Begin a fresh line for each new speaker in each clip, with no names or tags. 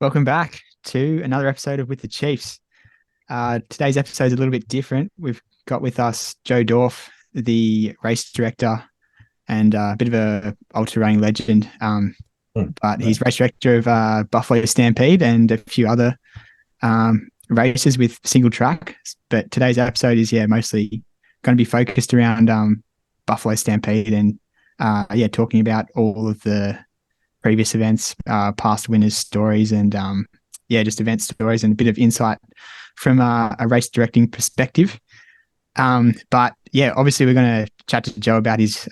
Welcome back to another episode of With the Chiefs. Today's episode is a little bit different. We've got with us Joe Dorph, the race director and a bit of a ultra running legend. But he's race director of Buffalo Stampede and a few other races with single track. But today's episode is mostly going to be focused around Buffalo Stampede and talking about all of the previous events, past winners' stories, and just event stories and a bit of insight from a race directing perspective. Obviously we're going to chat to Joe about his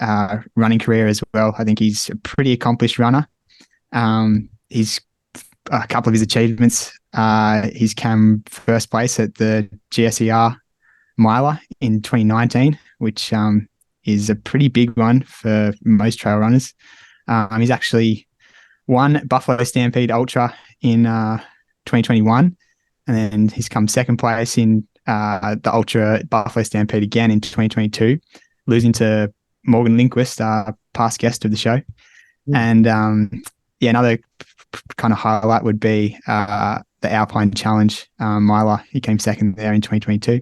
running career as well. I think he's a pretty accomplished runner. He's a couple of his achievements. He's come first place at the GSER Miler in 2019, which is a pretty big one for most trail runners. He's actually won Buffalo Stampede Ultra in 2021, and then he's come second place in the Ultra Buffalo Stampede again in 2022, losing to Morgan Lindquist, past guest of the show. And another kind of highlight would be the Alpine Challenge Miler. He came second there in 2022.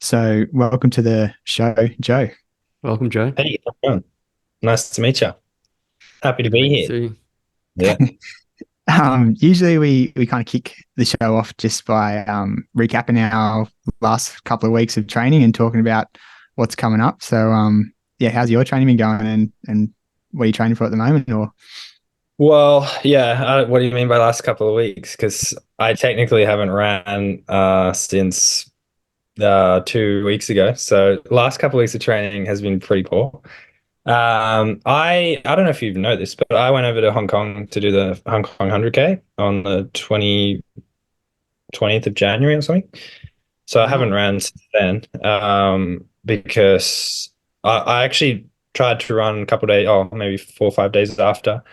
So welcome to the show, Joe.
Welcome, Joe.
Hey, nice to meet you. Happy to be here. Yeah.
Usually we kind of kick the show off just by recapping our last couple of weeks of training and talking about what's coming up. So how's your training been going and what are you training for at the moment?
Well, what do you mean by last couple of weeks? Because I technically haven't ran since 2 weeks ago. So last couple of weeks of training has been pretty poor. I don't know if you know this, but I went over to Hong Kong to do the Hong Kong 100K on the 20th of January or something. So I haven't ran since then because I actually tried to run a couple of days, maybe 4 or 5 days after,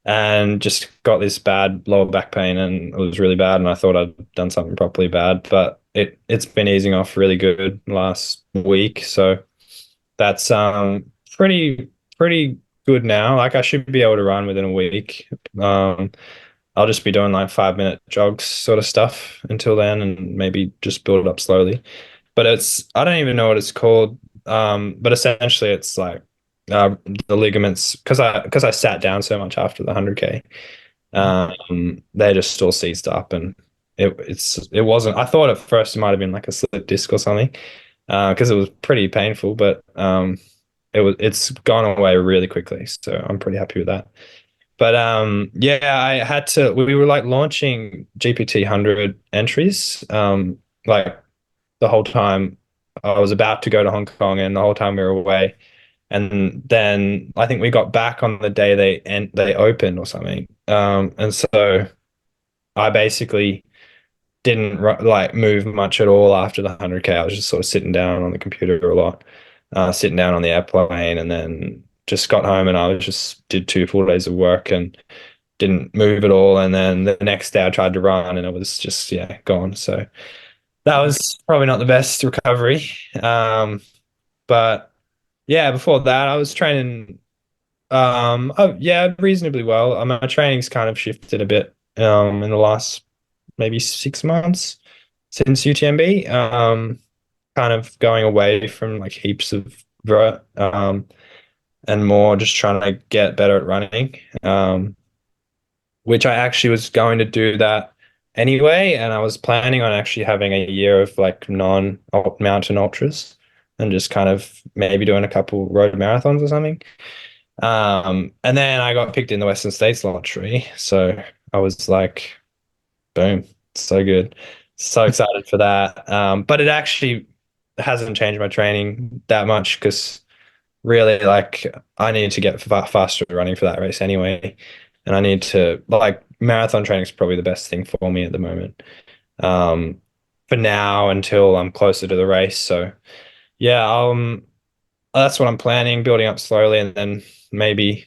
and just got this bad lower back pain, and it was really bad, and I thought I'd done something properly bad, but it's been easing off really good last week. So that's pretty good now. Like I should be able to run within a week. I'll just be doing like 5-minute jogs sort of stuff until then, and maybe just build it up slowly. But I don't even know what it's called. But essentially it's like the ligaments, because I sat down so much after the 100K. They just all seized up, and it wasn't. I thought at first it might have been like a slip disc or something, because it was pretty painful, but it's gone away really quickly, so I'm pretty happy with that. But I had to. We were like launching GPT 100 entries, like the whole time I was about to go to Hong Kong, and the whole time we were away. And then I think we got back on the day they opened or something. And so I basically didn't like move much at all after the 100K. I was just sort of sitting down on the computer a lot, sitting down on the airplane, and then just got home, and I was just did 2 full days of work and didn't move at all. And then the next day I tried to run, and it was just gone. So that was probably not the best recovery. But yeah, before that I was training reasonably well. My training's kind of shifted a bit in the last maybe 6 months since UTMB. Kind of going away from like heaps of vert, and more just trying to get better at running, which I actually was going to do that anyway, and I was planning on actually having a year of like non-mountain ultras and just kind of maybe doing a couple road marathons or something. And then I got picked in the Western States lottery, so I was like, boom, so good. So excited for that. But it actually hasn't changed my training that much, because really, like, I needed to get faster running for that race anyway. And I need to, like, marathon training is probably the best thing for me at the moment, for now, until I'm closer to the race. So yeah, that's what I'm planning, building up slowly, and then maybe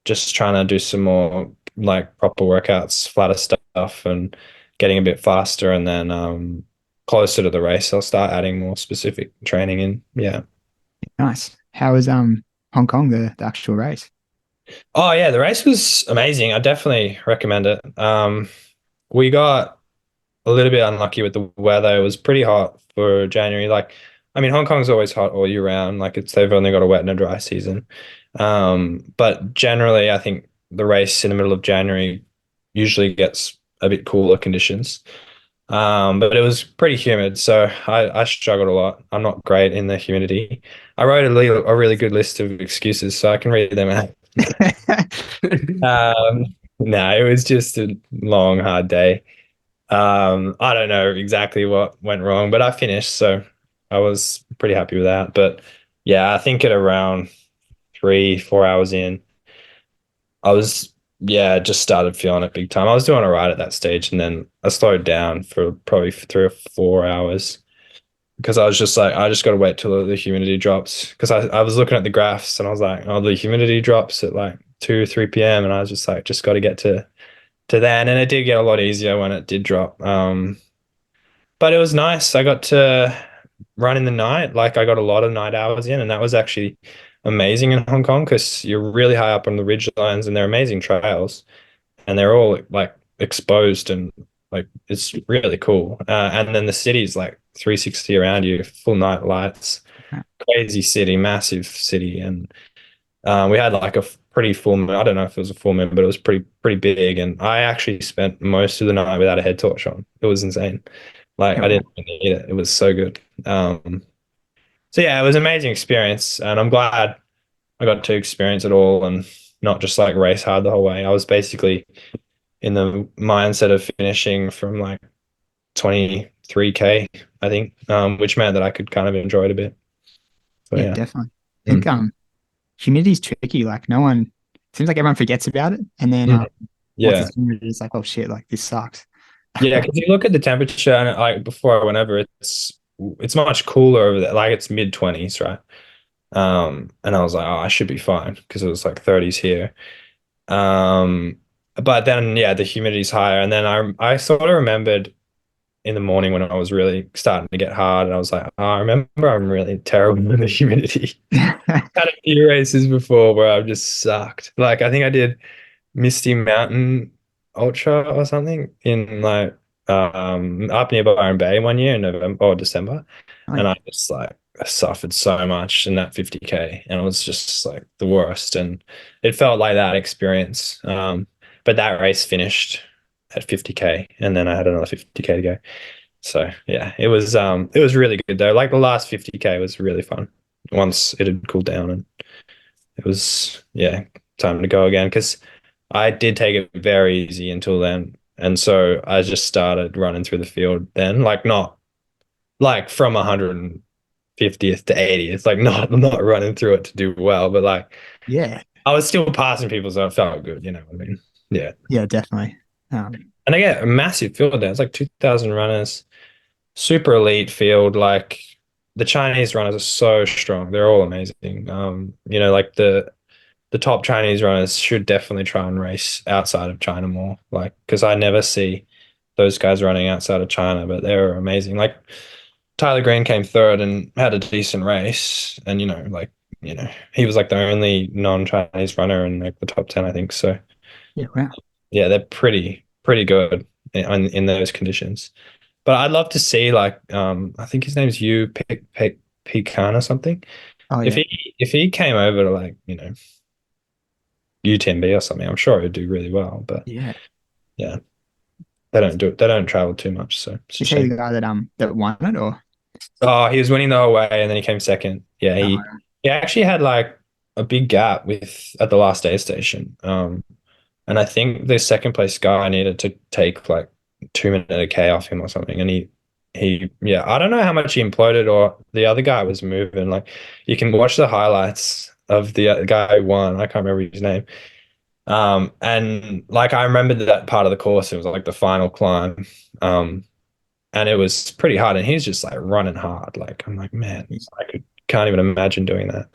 just trying to do some more like proper workouts, flatter stuff, and getting a bit faster, and then closer to the race I'll start adding more specific training in. Yeah.
Nice. How was Hong Kong, the actual race?
Oh yeah, the race was amazing. I definitely recommend it. we got a little bit unlucky with the weather. It was pretty hot for January. Like, I mean, Hong Kong's always hot all year round. Like, they've only got a wet and a dry season. But generally, I think the race in the middle of January usually gets a bit cooler conditions. But it was pretty humid, so I struggled a lot. I'm not great in the humidity. I wrote a really good list of excuses, so I can read them out. No, it was just a long, hard day. I don't know exactly what went wrong, but I finished, so I was pretty happy with that. But yeah, I think at around 3, 4 hours in, I was, yeah, just started feeling it big time. I was doing all right at that stage, and then I slowed down for probably 3 or 4 hours because I was just like, I just got to wait till the humidity drops. Because I was looking at the graphs and I was like, oh, the humidity drops at like 2, 3 p.m. And I was just like, just got to get to then. And it did get a lot easier when it did drop. But it was nice. I got to run in the night. Like I got a lot of night hours in, and that was actually amazing in Hong Kong because you're really high up on the ridge lines and they're amazing trails and they're all like exposed and like it's really cool. And then the city's like 360 around you, full night lights, crazy city, massive city, and we had like a pretty full moon. I don't know if it was a full moon, but it was pretty big. And I actually spent most of the night without a head torch on. It was insane. Like
Yeah,
I
wow.
didn't even need it. It was so good. So yeah, it was an amazing experience, and I'm glad I got to experience it all and not just like race hard the whole way. I was basically in the mindset of finishing from like 23K, I think, which meant that I could kind of enjoy it a bit. So
Yeah,
yeah.
definitely. I think
Mm.
humidity's tricky. Like no one seems like everyone forgets about it, and then
Mm.
once
Yeah.
it's humid, it's like, oh shit, like this sucks.
Yeah, because you look at the temperature and like before I went over, it's much cooler over there. Like it's mid 20s, right? And I was like, oh, I should be fine because it was like 30s here. Um, but then yeah, the humidity's higher, and then I sort of remembered in the morning when I was really starting to get hard, and I was like, oh, I remember I'm really terrible with the humidity. Had a few races before where I've just sucked. Like I think I did Misty Mountain Ultra or something in like up near Byron Bay one year in November or December,
Oh
and
yeah,
I just like I suffered so much in that 50K, and it was just like the worst, and it felt like that experience. But that race finished at 50K, and then I had another 50K to go. So yeah, it was really good though. Like the last 50K was really fun once it had cooled down, and it was yeah time to go again because I did take it very easy until then. And so I just started running through the field then, like not like from 150th to 80th, like not running through it to do well, but like
yeah,
I was still passing people, so it felt good, you know what I mean? Yeah.
yeah, definitely.
And I get a massive field there. It's like 2,000 runners, super elite field. Like the Chinese runners are so strong. They're all amazing. Like the top Chinese runners should definitely try and race outside of China more. Like, because I never see those guys running outside of China, but they're amazing. Like Tyler Green came third and had a decent race, and he was like the only non-Chinese runner in like the top 10, I think. So
Yeah, wow.
yeah, they're pretty good in those conditions. But I'd love to see like I think his name's Yu Pekan or something.
Oh
If
yeah,
he came over to like UTMB or something, I'm sure he'd do really well. But
yeah.
yeah, they don't do it. They don't travel too much, so it's a
Is he
shame.
the guy that won it or?
Oh, he was winning the whole way, and then he came second. Yeah,
Oh,
he actually had like a big gap with at the last aid station. And I think the second place guy needed to take like 2 minute a K off him or something, and he yeah, I don't know how much he imploded or the other guy was moving. Like you can watch the highlights of the guy who won. I can't remember his name. And like I remember that part of the course, it was like the final climb. And it was pretty hard. And he's just like running hard. Like I'm like, man, can't even imagine doing that.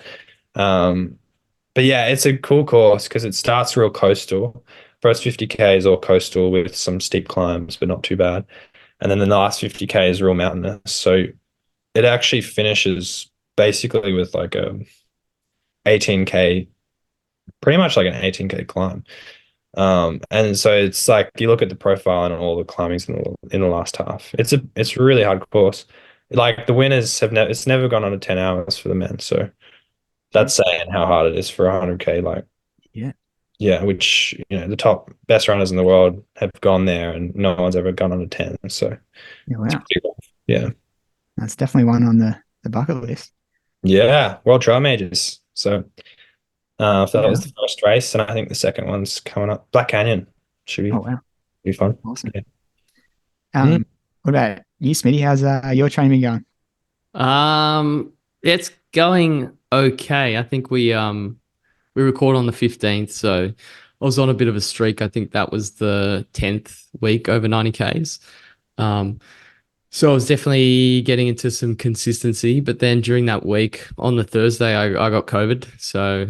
Um, but yeah, it's a cool course because it starts real coastal. First 50K is all coastal with some steep climbs, but not too bad. And then the last 50K is real mountainous. So it actually finishes basically with like a 18K, pretty much like an 18K climb. And so it's like you look at the profile and all the climbings in the last half. It's a really hard course. Like the winners have never it's never gone under 10 hours for the men. So
Yeah.
that's saying how hard it is for 100K. Like,
Yeah.
yeah, which, the top best runners in the world have gone there and no one's ever gone under 10. So
Yeah.
it's
Wow.
pretty cool. Yeah.
That's definitely one on the bucket list.
Yeah. World Trail Majors. So so that
Yeah.
was the first race, and I think the second one's coming up. Black Canyon should
Oh wow.
be fun.
Awesome.
Yeah. Mm.
What about you, Smitty? How's your training going?
It's going okay. I think we record on the 15th, so I was on a bit of a streak. I think that was the 10th week over 90 Ks. Um, so I was definitely getting into some consistency, but then during that week on the Thursday, I got COVID. So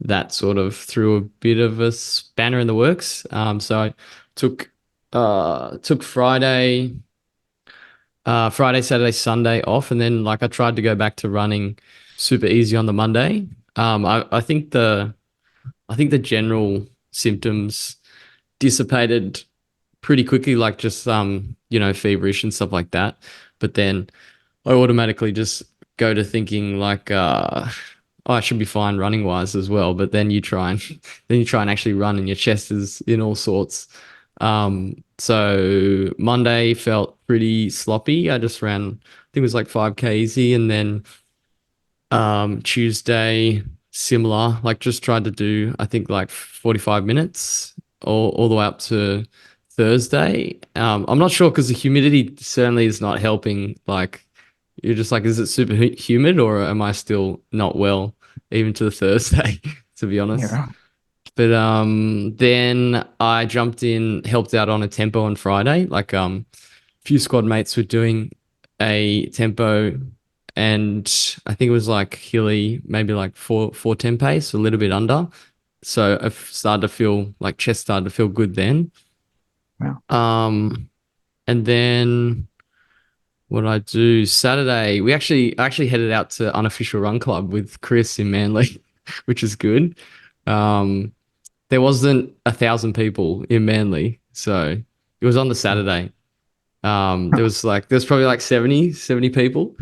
that sort of threw a bit of a spanner in the works. So I took took Friday, Saturday, Sunday off, and then like I tried to go back to running super easy on the Monday. I think the general symptoms dissipated pretty quickly, like just feverish and stuff like that. But then I automatically just go to thinking like oh, I should be fine running wise as well. But then you try and then you try and actually run and your chest is in all sorts. So Monday felt pretty sloppy. I just ran, I think it was like 5K easy, and then Tuesday similar, like just tried to do I think like 45 minutes all the way up to Thursday. I'm not sure because the humidity certainly is not helping. Like you're just like, is it super humid or am I still not well even to the Thursday, to be
Yeah.
honest?
Right.
But then I jumped in, helped out on a tempo on Friday. Like few squad mates were doing a tempo, and I think it was like hilly, maybe like 4:10 pace, a little bit under. So I started to feel like chest started to feel good then.
Wow.
And then what did I do? Saturday, I actually headed out to Unofficial Run Club with Chris in Manly, which is good. Um, there wasn't 1,000 people in Manly, so it was on the Saturday. There was probably like 70 people.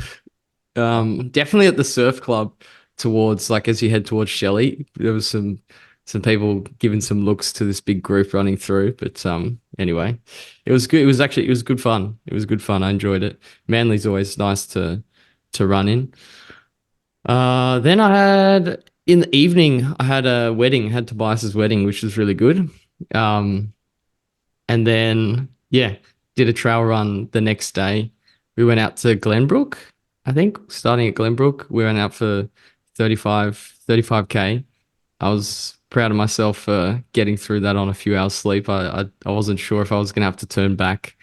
Definitely at the surf club towards like as you head towards Shelley, there was some people giving some looks to this big group running through. But anyway, it was good. It was good fun. It was good fun. I enjoyed it. Manly's always nice to run in. Then I had in the evening I had a wedding, had Tobias's wedding, which was really good. Um, and then yeah, did a trail run the next day. We went out to Glenbrook, I think, starting at Glenbrook. We went out for 35K. I was proud of myself for getting through that on a few hours sleep. I wasn't sure if I was gonna have to turn back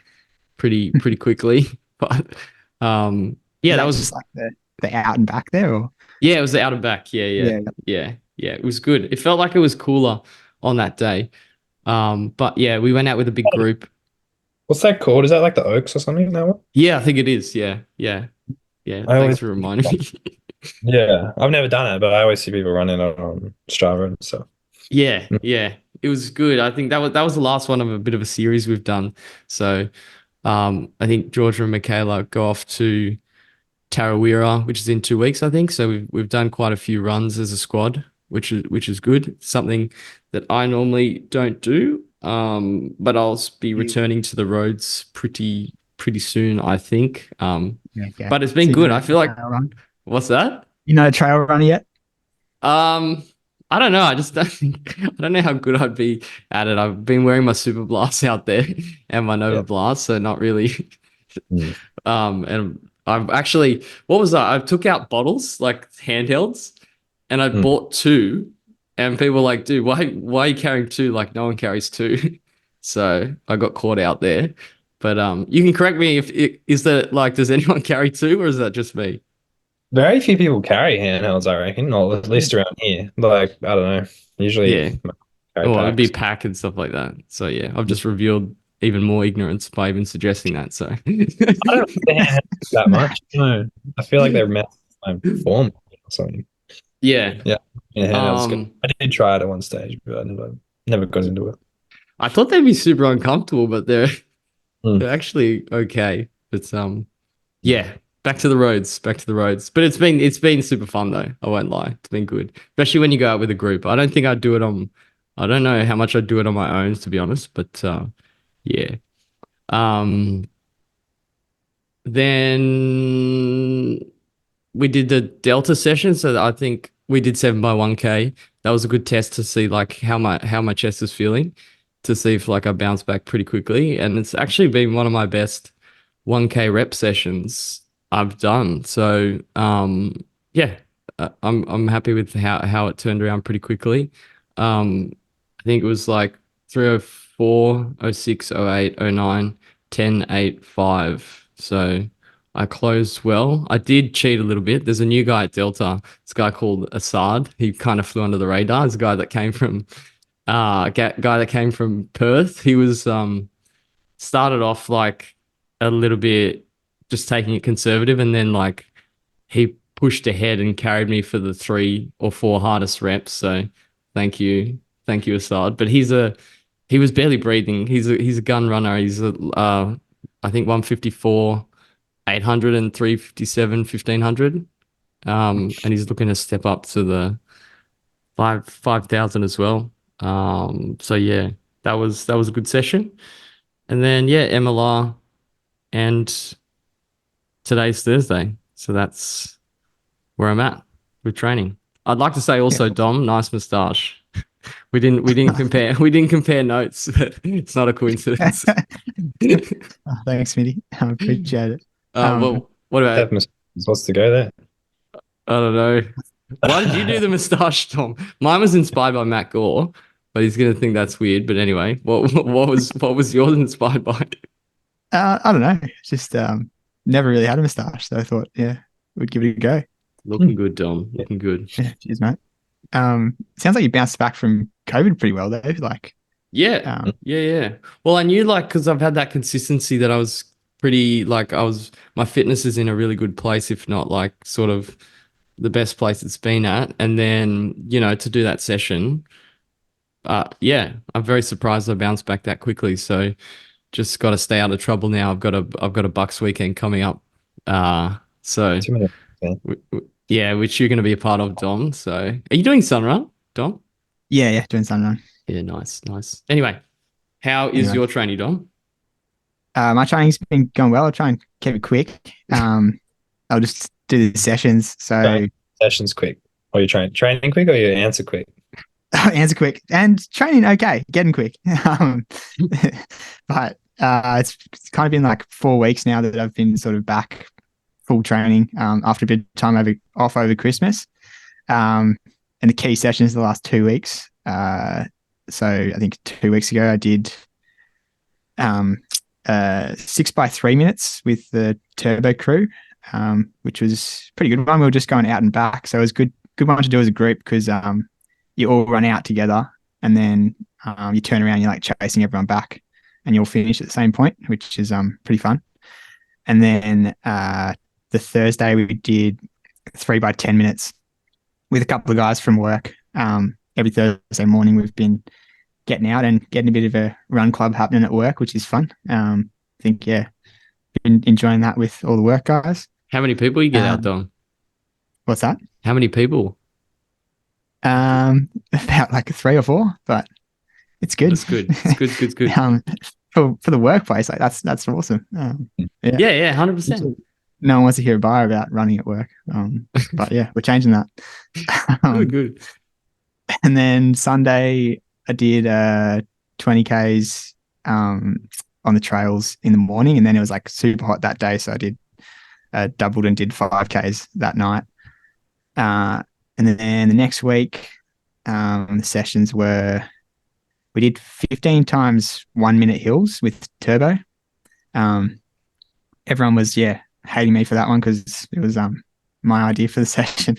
pretty quickly, but
Is
yeah, that
that just
was
like the out and back there, or
yeah, it was the out and back. Yeah, yeah,
yeah,
yeah, yeah. It was good. It felt like it was cooler on that day. But yeah, we went out with a big group.
What's that called? Is that like the Oaks or something? That one?
Yeah, I think it is. Yeah, yeah, yeah.
I
Thanks
always,
for reminding me.
yeah, I've never done it, but I always see people running on Strava and stuff.
Yeah,
Mm.
yeah. It was good. I think that was the last one of a bit of a series we've done. So I think Georgia and Michaela go off to Tarawera, which is in 2 weeks, I think. So we've done quite a few runs as a squad, which is good. Something that I normally don't do. But I'll be
you,
returning to the roads pretty soon, I think.
yeah, okay.
But it's
So
been good. I feel like
trail run.
what's that?
You know, a trail run yet?
Um, I don't know. I just don't I don't know how good I'd be at it. I've been wearing my Super Blast out there and my Nova
Yeah.
Blast, so not really.
Mm.
And I've actually, what was that? I took out bottles, like handhelds, and I
Mm.
bought two. And people were like, dude, why are you carrying two? Like no one carries two. So I got caught out there. But you can correct me if is that like, does anyone carry two or is that just me?
Very few people carry handhelds, I reckon, or at least around here. Like, I don't know. Usually
Yeah.
carry
Well, it'd be
packs.
pack and stuff like that. So yeah, I've just revealed even more ignorance by even suggesting that. So
I don't think the handhelds that much. No, I feel like they're meant to form or something.
yeah.
Yeah, handhelds good.
Um
I did try it at one stage, but I Never got into it.
I thought they'd be super uncomfortable, but they're
Mm.
they're actually okay. But yeah, back to the roads, back to the roads. But it's been super fun though. I won't lie, it's been good, especially when you go out with a group. I don't think I'd do it on. I don't know how much I'd do it on my own, to be honest. But yeah. Um, then we did the Delta session, so I think we did 7x1K. That was a good test to see like how my chest is feeling, to see if like I bounce back pretty quickly. And it's actually been one of my best 1K rep sessions I've done. So yeah, I'm happy with how it turned around pretty quickly. I think it was like 304, 06, 08, 09, 10, 8, 5. So I closed well. I did cheat a little bit. There's a new guy at Delta. This guy called Assad. He kind of flew under the radar. He's a guy that came from Perth. He was started off like a little bit just taking it conservative, and then like he pushed ahead and carried me for the 3 or 4 hardest reps. So thank you, Assad. But he was barely breathing. He's a gun runner. He's a I think 154, 800 and 357, 1500. And he's looking to step up to the 5,000 as well. So yeah, that was a good session. And then yeah, MLR, and today's Thursday. So that's where I'm at with training. I'd like to say also, Dom, nice moustache. We didn't compare notes, but it's not a coincidence.
Oh, thanks, Smitty. I appreciate it.
Well, what about?
What's to go there?
I don't know. Why did you do the moustache, Tom? Mine was inspired by Matt Gore, but he's gonna think that's weird. But anyway, what was yours inspired by?
I don't know. Just never really had a moustache, so I thought, yeah, we'd give it a go.
Looking good, Dom. Looking good.
Yeah, cheers, mate. Sounds like you bounced back from COVID pretty well, though. Like,
yeah. Well, I knew like because I've had that consistency that I was pretty like my fitness is in a really good place, if not like sort of the best place it's been at. And then to do that session, yeah, I'm very surprised I bounced back that quickly. So just got to stay out of trouble now. I've got a Bucks weekend coming up. So yeah, which you're going to be a part of, Dom. So are you doing Sunrun, Dom?
Yeah, doing Sunrun.
Yeah, nice. Anyway, how is your training, Dom?
My training's been going well. I'll try and keep it quick. I'll just do the sessions. So
sessions quick. Or you training quick, or you answer quick?
Answer quick and training okay, getting quick. But it's kind of been like 4 weeks now that I've been sort of back full training after a bit of time off over Christmas. And the key sessions the last 2 weeks. So I think 2 weeks ago I did 6x3 minutes with the turbo crew, which was pretty good one. We were just going out and back, so it was good one to do as a group because you all run out together and then you turn around, you're like chasing everyone back, and you'll finish at the same point, which is pretty fun. And then the Thursday we did 3x10 minutes with a couple of guys from work. Every Thursday morning we've been getting out and getting a bit of a run club happening at work, which is fun. I think, yeah, been enjoying that with all the work guys.
How many people you get out, Dom?
What's that?
How many people?
About like 3 or 4, but it's good.
That's good. It's good.
For the workplace, like that's awesome.
Yeah, 100%.
No one wants to hear a bar about running at work. But yeah, we're changing that.
Good.
And then Sunday I did 20Ks on the trails in the morning, and then it was like super hot that day, so I did doubled and did 5Ks that night. And then the next week, the sessions were, we did 15 times 1 minute hills with turbo. Everyone was, hating me for that one because it was my idea for the session.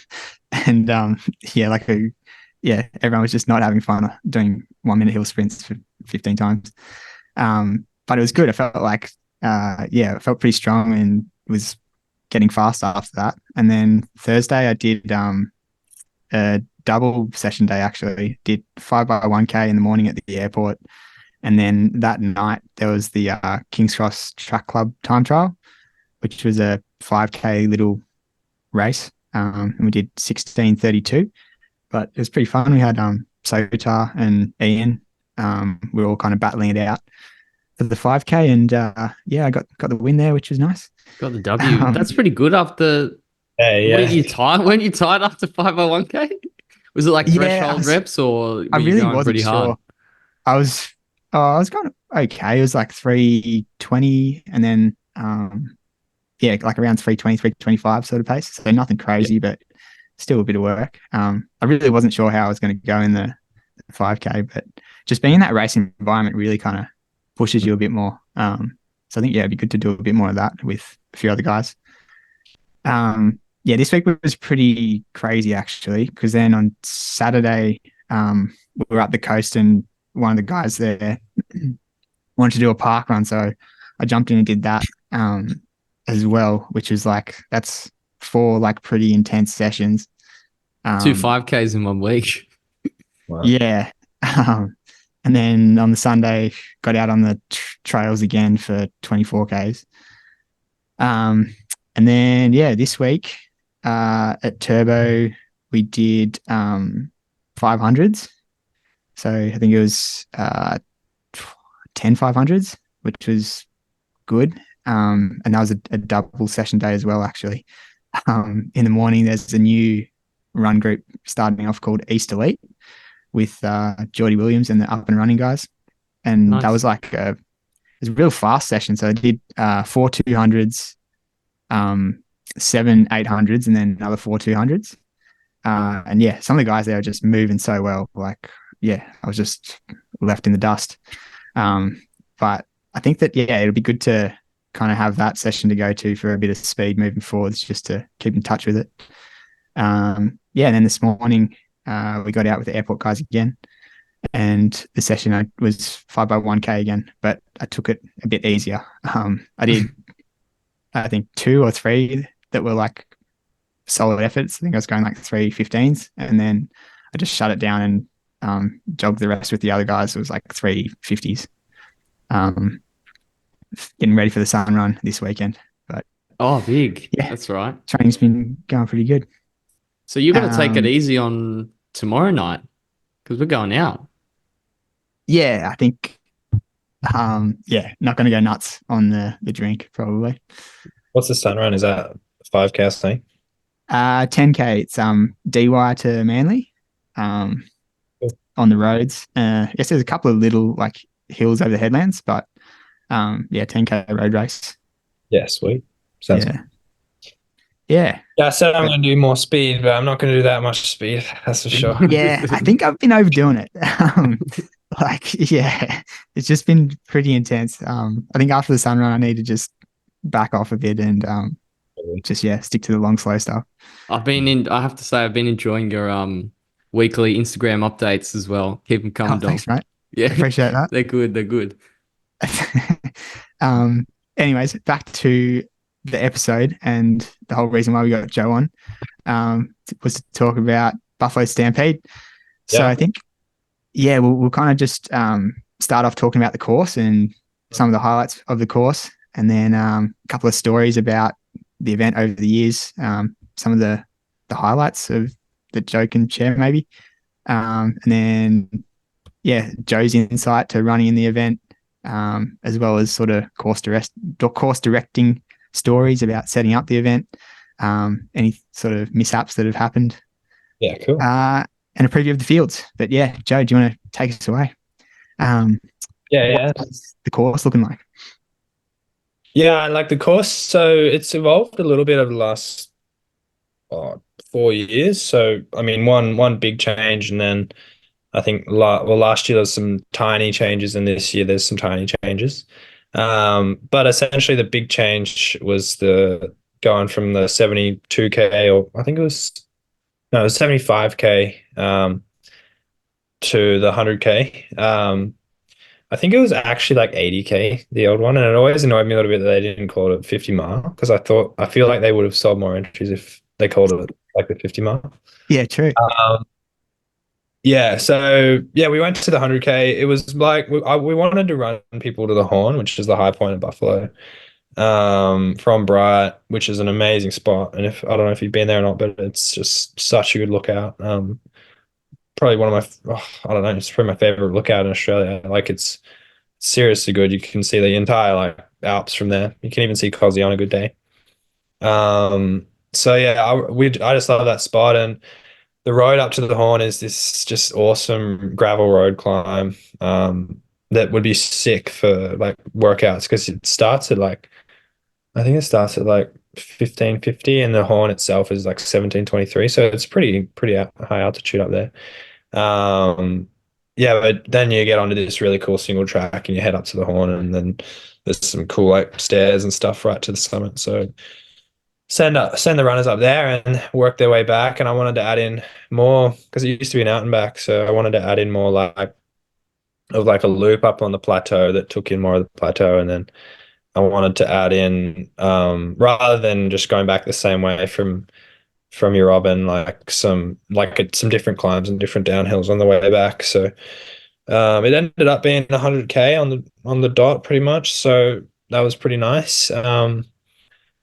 And everyone was just not having fun doing 1 minute hill sprints for 15 times. But it was good. I felt like, it felt pretty strong and was getting fast after that. And then Thursday I did a double session day actually. Did 5x1K in the morning at the airport, and then that night there was the King's Cross Track Club time trial, which was a 5K little race, and we did 16:32. But it was pretty fun. We had Sotar and Ian. We were all kind of battling it out for the 5K, and I got the win there, which was nice.
Got the W. That's pretty good after.
Yeah.
Weren't you tired? Weren't you tired after 5x1K? Was it like threshold reps, or
I
were you
really
going
wasn't
pretty
sure.
hard?
I was going okay. It was like 3:20, and then like around 3:20, 3:25 sort of pace. So nothing crazy, but still a bit of work. I really wasn't sure how I was going to go in the 5K, but just being in that racing environment really kind of pushes you a bit more. So I think it'd be good to do a bit more of that with a few other guys. This week was pretty crazy actually, because then on Saturday we were up the coast, and one of the guys there wanted to do a park run, so I jumped in and did that as well, which is that's 4 pretty intense sessions.
2 5Ks in 1 week.
Wow.
Yeah. And then on the Sunday, got out on the trails again for 24Ks. And then, this week at Turbo, we did 500s. So I think it was 10 500s, which was good. And that was a double session day as well, actually. In the morning, there's a new run group starting off called East Elite with Geordie Williams and the Up and Running guys. And that was it was a real fast session. So I did 4 200s, 7 800s, and then another 4 200s. And some of the guys there are just moving so well. I was just left in the dust. But I think that, it'll be good to kind of have that session to go to for a bit of speed moving forwards, just to keep in touch with it. And then this morning we got out with the airport guys again, and the session was 5x1K again, but I took it a bit easier. I did, I think 2 or 3 that were solid efforts. I think I was going 3:15s, and then I just shut it down and jogged the rest with the other guys. It was 3:50s. Getting ready for the sun run this weekend. But
big. Yeah, that's right.
Training's been going pretty good.
So you're going to take it easy on tomorrow night, because we're going out. Yeah,
I think, not going to go nuts on the drink probably.
What's the sun run? Is that 5K thing?
10K. It's DY to Manly, on the roads. Yes, there's a couple of little hills over the headlands, but 10K road race.
Yeah, sweet. Sounds good.
Yeah.
I said I'm going to do more speed, but I'm not going to do that much speed. That's for sure.
Yeah, I think I've been overdoing it. It's just been pretty intense. I think after the sun run, I need to just back off a bit and stick to the long, slow stuff.
I have to say, I've been enjoying your weekly Instagram updates as well. Keep them coming,
Thanks, mate.
Yeah,
appreciate that.
They're good.
Anyways, back to the episode, and the whole reason why we got Joe on was to talk about Buffalo Stampede. So I think, we'll kind of just start off talking about the course and some of the highlights of the course, and then a couple of stories about the event over the years, some of the highlights that Joe can share maybe, and then Joe's insight to running in the event, as well as sort of course directing stories about setting up the event, any sort of mishaps that have happened.
Yeah, cool.
And a preview of the fields. But Joe, do you want to take us away? What's the course looking like?
Yeah, I like the course. So it's evolved a little bit over the last 4 years. So I mean, one big change, and then I think last year there was some tiny changes, and this year there's some tiny changes. But essentially the big change was the going from the 72K, or I think it was 75K to the 100K. I think it was actually 80K, the old one, and it always annoyed me a little bit that they didn't call it 50 mile, because I feel like they would have sold more entries if they called it like the 50 mile.
Yeah, true.
Yeah, so yeah, we went to the 100K. It was like we wanted to run people to the Horn, which is the high point of Buffalo, from Bright, which is an amazing spot. And if I don't know if you've been there or not, but it's just such a good lookout. Probably one of my, I don't know, it's probably my favorite lookout in Australia. Like it's seriously good. You can see the entire like Alps from there. You can even see Cosy on a good day. So yeah, I just love that spot, and the road up to the Horn is this just awesome gravel road climb. That would be sick for like workouts because it starts at like I think it starts at like 1550 and the Horn itself is like 1723. So it's pretty high altitude up there. Um, yeah, but then you get onto this really cool single track and you head up to the Horn, and then there's some cool like stairs and stuff right to the summit. So send the runners up there and work their way back. And I wanted to add in more because it used to be an out and back. So I wanted to add in more like a loop up on the plateau that took in more of the plateau, and then I wanted to add in rather than just going back the same way from your Robin, some different climbs and different downhills on the way back. So it ended up being 100K on the dot pretty much. So that was pretty nice.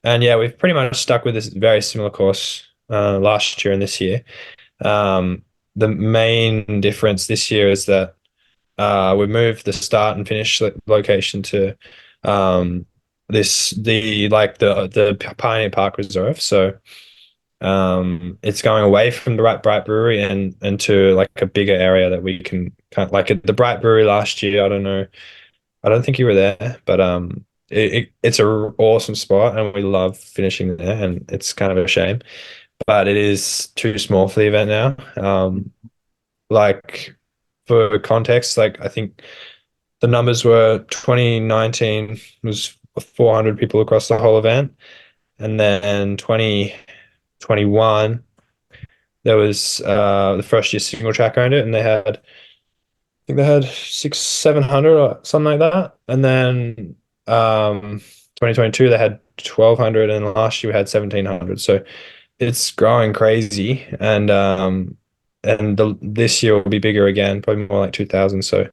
And yeah, we've pretty much stuck with this very similar course last year and this year. The main difference this year is that we moved the start and finish location to the Pioneer Park Reserve. So it's going away from the Bright Brewery and into like a bigger area that we can kind of like at the Bright Brewery last year. I don't know. I don't think you were there, but it's a awesome spot and we love finishing there, and it's kind of a shame, but it is too small for the event now. Like for context, like I think the numbers were 2019 was 400 people across the whole event, and then 2021 there was the first year single track owned it, and I think they had 600-700 or something like that. And then 2022 they had 1,200, and last year we had 1,700. So it's growing crazy, and this year will be bigger again, probably more like 2,000. So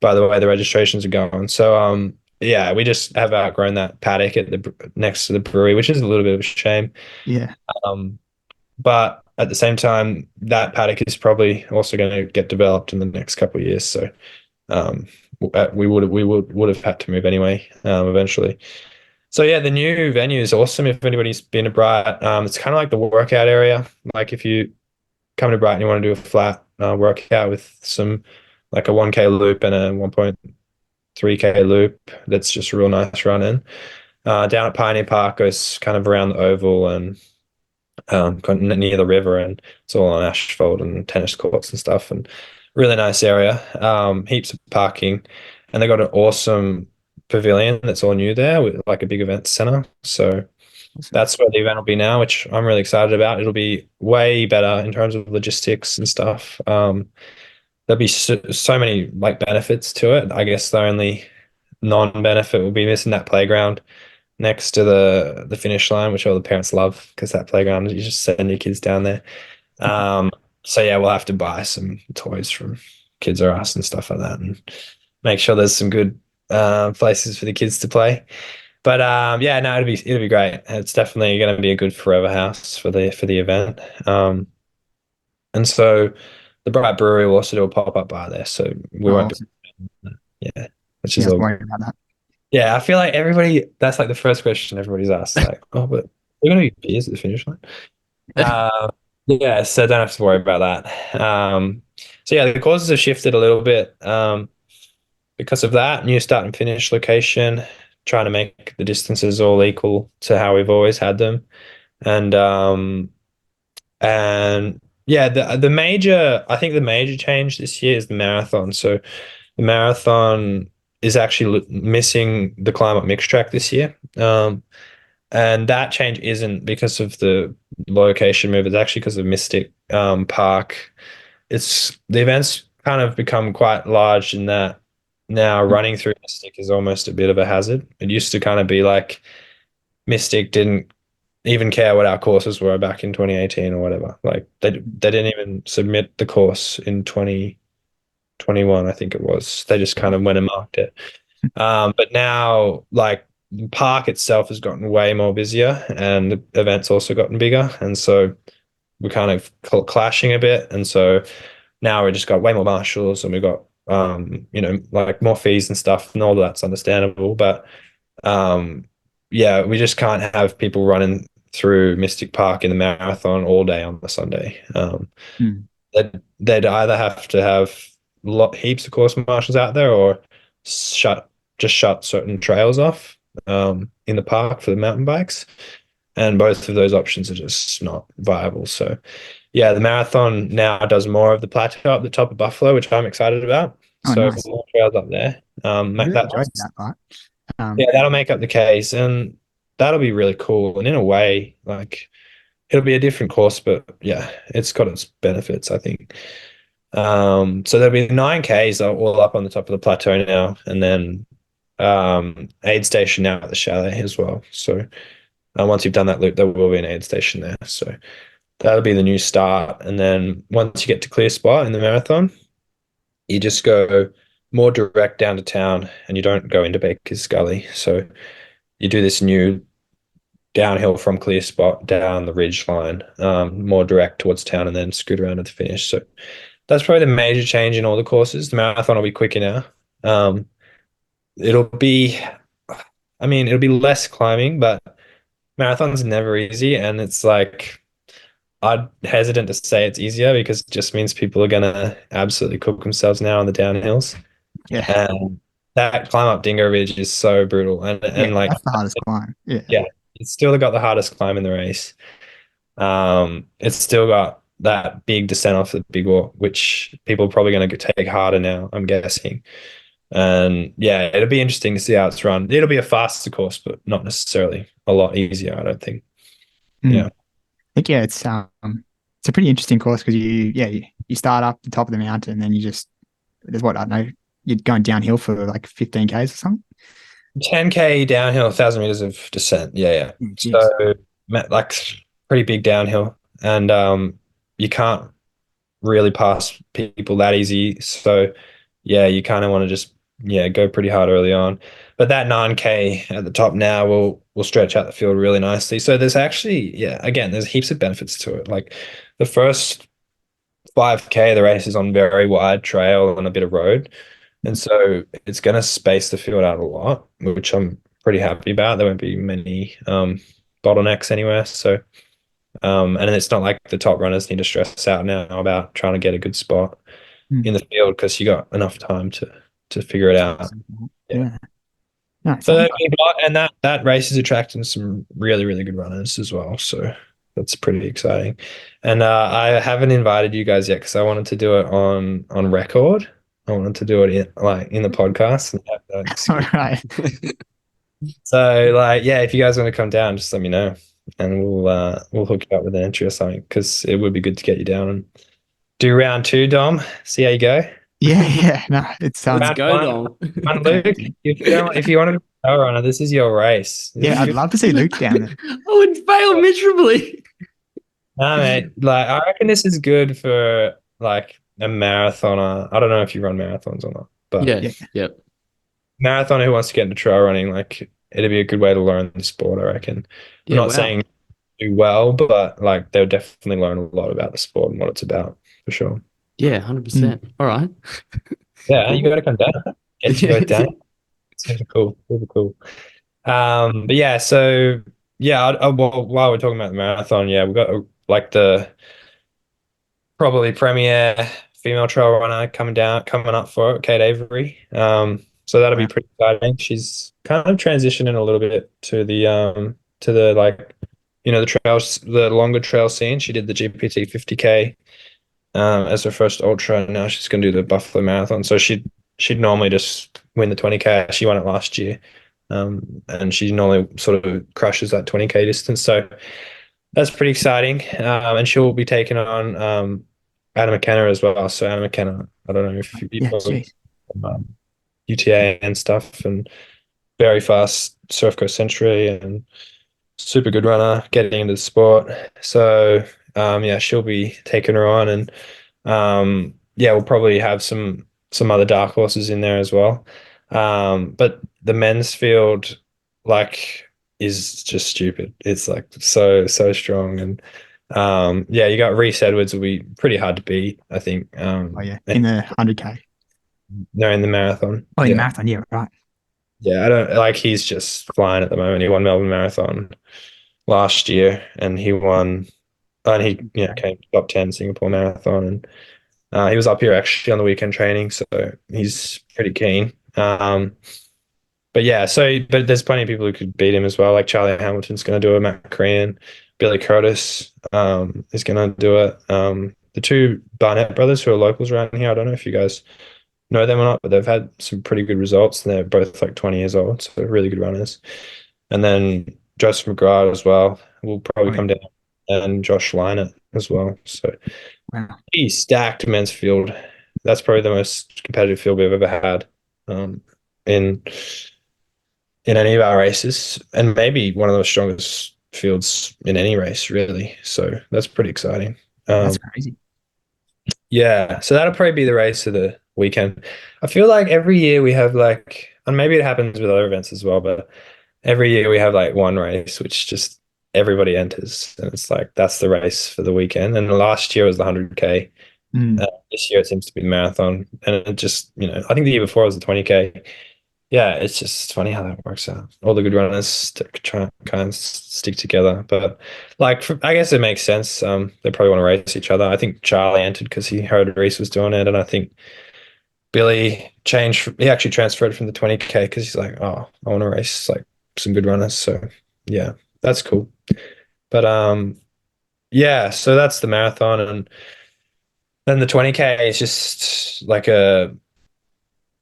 by the way the registrations are going. So yeah, we just have outgrown that paddock at the next to the brewery, which is a little bit of a shame.
Yeah.
But at the same time, that paddock is probably also going to get developed in the next couple of years. So we would have had to move anyway eventually. So yeah, the new venue is awesome. If anybody's been to Bright, it's kind of like the workout area. Like if you come to Bright and you want to do a flat workout with some like a 1K loop and a 1.3K loop, that's just a real nice run in. Down at Pioneer Park goes kind of around the oval and near the river, and it's all on asphalt and tennis courts and stuff, and really nice area. Heaps of parking, and they got an awesome pavilion that's all new there with like a big event center. So that's where the event will be now, which I'm really excited about. It'll be way better in terms of logistics and stuff. There'll be so many like benefits to it. I guess the only non-benefit will be missing that playground next to the finish line, which all the parents love because that playground, you just send your kids down there. So yeah, we'll have to buy some toys from Kids R Us and stuff like that, and make sure there's some good places for the kids to play. But yeah, no, it'll be great. It's definitely going to be a good forever house for the event. And so the Bright Brewery will also do a pop-up bar there, so we won't
Awesome.
be, yeah, which
Yeah,
is
I was
all.
worried about that.
Yeah, I feel like that's like the first question everybody's asked, like, oh, but we're going to be beers at the finish line. Yeah, so don't have to worry about that. So yeah, the courses have shifted a little bit because of that. New start and finish location, trying to make the distances all equal to how we've always had them. And yeah, I think the major change this year is the marathon. So the marathon is actually missing the climb up mixed track this year. And that change isn't because of the location move. It's actually because of Mystic Park. The events kind of become quite large in that now running through Mystic is almost a bit of a hazard. It used to kind of be like Mystic didn't even care what our courses were back in 2018 or whatever. Like they didn't even submit the course in 2021, I think it was. They just kind of went and marked it. But now, like, the park itself has gotten way more busier, and the events also gotten bigger, and so we're kind of clashing a bit. And so now we just got way more marshals, and we've got like more fees and stuff, and all of that's understandable. But um, yeah, we just can't have people running through Mystic Park in the marathon all day on the Sunday.
Mm.
They'd either have to have heaps of course marshals out there, or shut certain trails off in the park for the mountain bikes. And both of those options are just not viable. So yeah, the marathon now does more of the plateau up the top of Buffalo, which I'm excited about.
Oh,
So
nice.
more trails up there.
I really enjoyed that part.
Yeah, that'll make up the case, and that'll be really cool. And in a way, like, it'll be a different course, but yeah, it's got its benefits, I think. So there'll be 9Ks all up on the top of the plateau now, and then aid station now at the chalet as well. So once you've done that loop, there will be an aid station there. So that'll be the new start. And then once you get to clear spot in the marathon, you just go more direct down to town, and you don't go into Baker's Gully. So you do this new downhill from clear spot down the ridge line, more direct towards town, and then scoot around to the finish. So that's probably the major change in all the courses. The marathon will be quicker now. It'll be, I mean, it'll be less climbing, but marathon's never easy. And it's like, I'm hesitant to say it's easier because it just means people are gonna absolutely cook themselves now on the downhills.
Yeah.
And that climb up Dingo Ridge is so brutal. And like,
That's the hardest climb.
yeah, it's still got the hardest climb in the race. It's still got that big descent off the big wall, which people are probably going to take harder now, I'm guessing. And yeah, it'll be interesting to see how it's run. It'll be a faster course, but not necessarily a lot easier, I don't think.
Mm.
Yeah.
I think it's a pretty interesting course because you start up the top of the mountain and then there's what I don't know, you're going downhill for like 15Ks or something.
10K downhill, 1,000 meters of descent. Yeah.
Geez.
So like pretty big downhill, and you can't really pass people that easy. So yeah, you kind of want to just go pretty hard early on. But that 9K at the top now will stretch out the field really nicely. So there's actually, again, there's heaps of benefits to it. Like the first 5K, the race is on very wide trail and a bit of road. And so it's going to space the field out a lot, which I'm pretty happy about. There won't be many bottlenecks anywhere. So, and it's not like the top runners need to stress out now about trying to get a good spot in the field because you got enough time to figure it out.
Yeah. No,
So and that race is attracting some really, really good runners as well. So that's pretty exciting. And I haven't invited you guys yet because I wanted to do it on record. I wanted to do it in the podcast. And
all right.
So like, yeah, if you guys want to come down, just let me know, and we'll hook you up with an entry or something, because it would be good to get you down and do round 2, Dom. See how you go.
Yeah. No, it's
Let's go, Dom.
Luke, if you want to be a trail runner, this is your race.
Yeah, I'd love to see Luke down there.
I would fail miserably.
No, mate. Like, I reckon this is good for like a marathoner. I don't know if you run marathons or not, but
yeah.
Marathoner who wants to get into trail running, like, it'd be a good way to learn the sport, I reckon. I'm not saying do well, but like they'll definitely learn a lot about the sport and what it's about, for sure.
Yeah, 100%. All right.
Yeah, you got to come down. Get you both down. It's super cool. Super cool. But yeah, so yeah, well, while we're talking about the marathon, we've got like the probably premier female trail runner coming up for it, Kate Avery. So that'll be pretty exciting. She's kind of transitioning a little bit to the like, the trails, the longer trail scene. She did the GPT 50K as her first ultra. And now she's going to do the Buffalo Marathon. So she'd normally just win the 20K. She won it last year. And she normally sort of crushes that 20K distance. So that's pretty exciting. And she'll be taking on Anna McKenna as well. So Anna McKenna, I don't know if you UTA and stuff, and very fast Surf Coast Century, and super good runner getting into the sport. So yeah, she'll be taking her on, and yeah, we'll probably have some other dark horses in there as well. But the men's field, like, is just stupid. It's like so strong, and yeah, you got Reese Edwards will be pretty hard to beat, I think.
Oh yeah,
And
in the 100K.
no, in the marathon.
Oh, in the
Yeah.
marathon. Yeah, right.
Yeah, I don't like he's just flying at the moment. He won Melbourne Marathon last year, and he won, and he came top 10 Singapore Marathon, and he was up here actually on the weekend training, so he's pretty keen. But yeah, but there's plenty of people who could beat him as well. Like Charlie Hamilton's going to do it, Matt Korean, Billy Curtis is going to do it. The two Barnett brothers who are locals around here, I don't know if you guys know them or not, but they've had some pretty good results, and they're both like 20 years old, so really good runners. And then Joseph McGrath as well will probably
Oh,
come
yeah.
down, and Josh Lynott as well. So
Wow.
pretty stacked men's field. That's probably the most competitive field we've ever had in any of our races, and maybe one of the strongest fields in any race, really. So that's pretty exciting.
That's
Um,
crazy.
yeah, so that'll probably be the race of the weekend. I feel like every year we have like, and maybe it happens with other events as well, but every year we have like one race which just everybody enters, and it's like that's the race for the weekend. And last year was the 100K.
Mm,
This year it seems to be the marathon, and it just, I think the year before was the 20K. Yeah, it's just funny how that works out. All the good runners try kind of stick together, but like I guess it makes sense. They probably want to race each other. I think Charlie entered because he heard Reese was doing it, and I think Billy changed. He actually transferred from the 20K because he's like, oh, I want to race like some good runners. So yeah, that's cool. But yeah, so that's the marathon, and then the 20K is just like a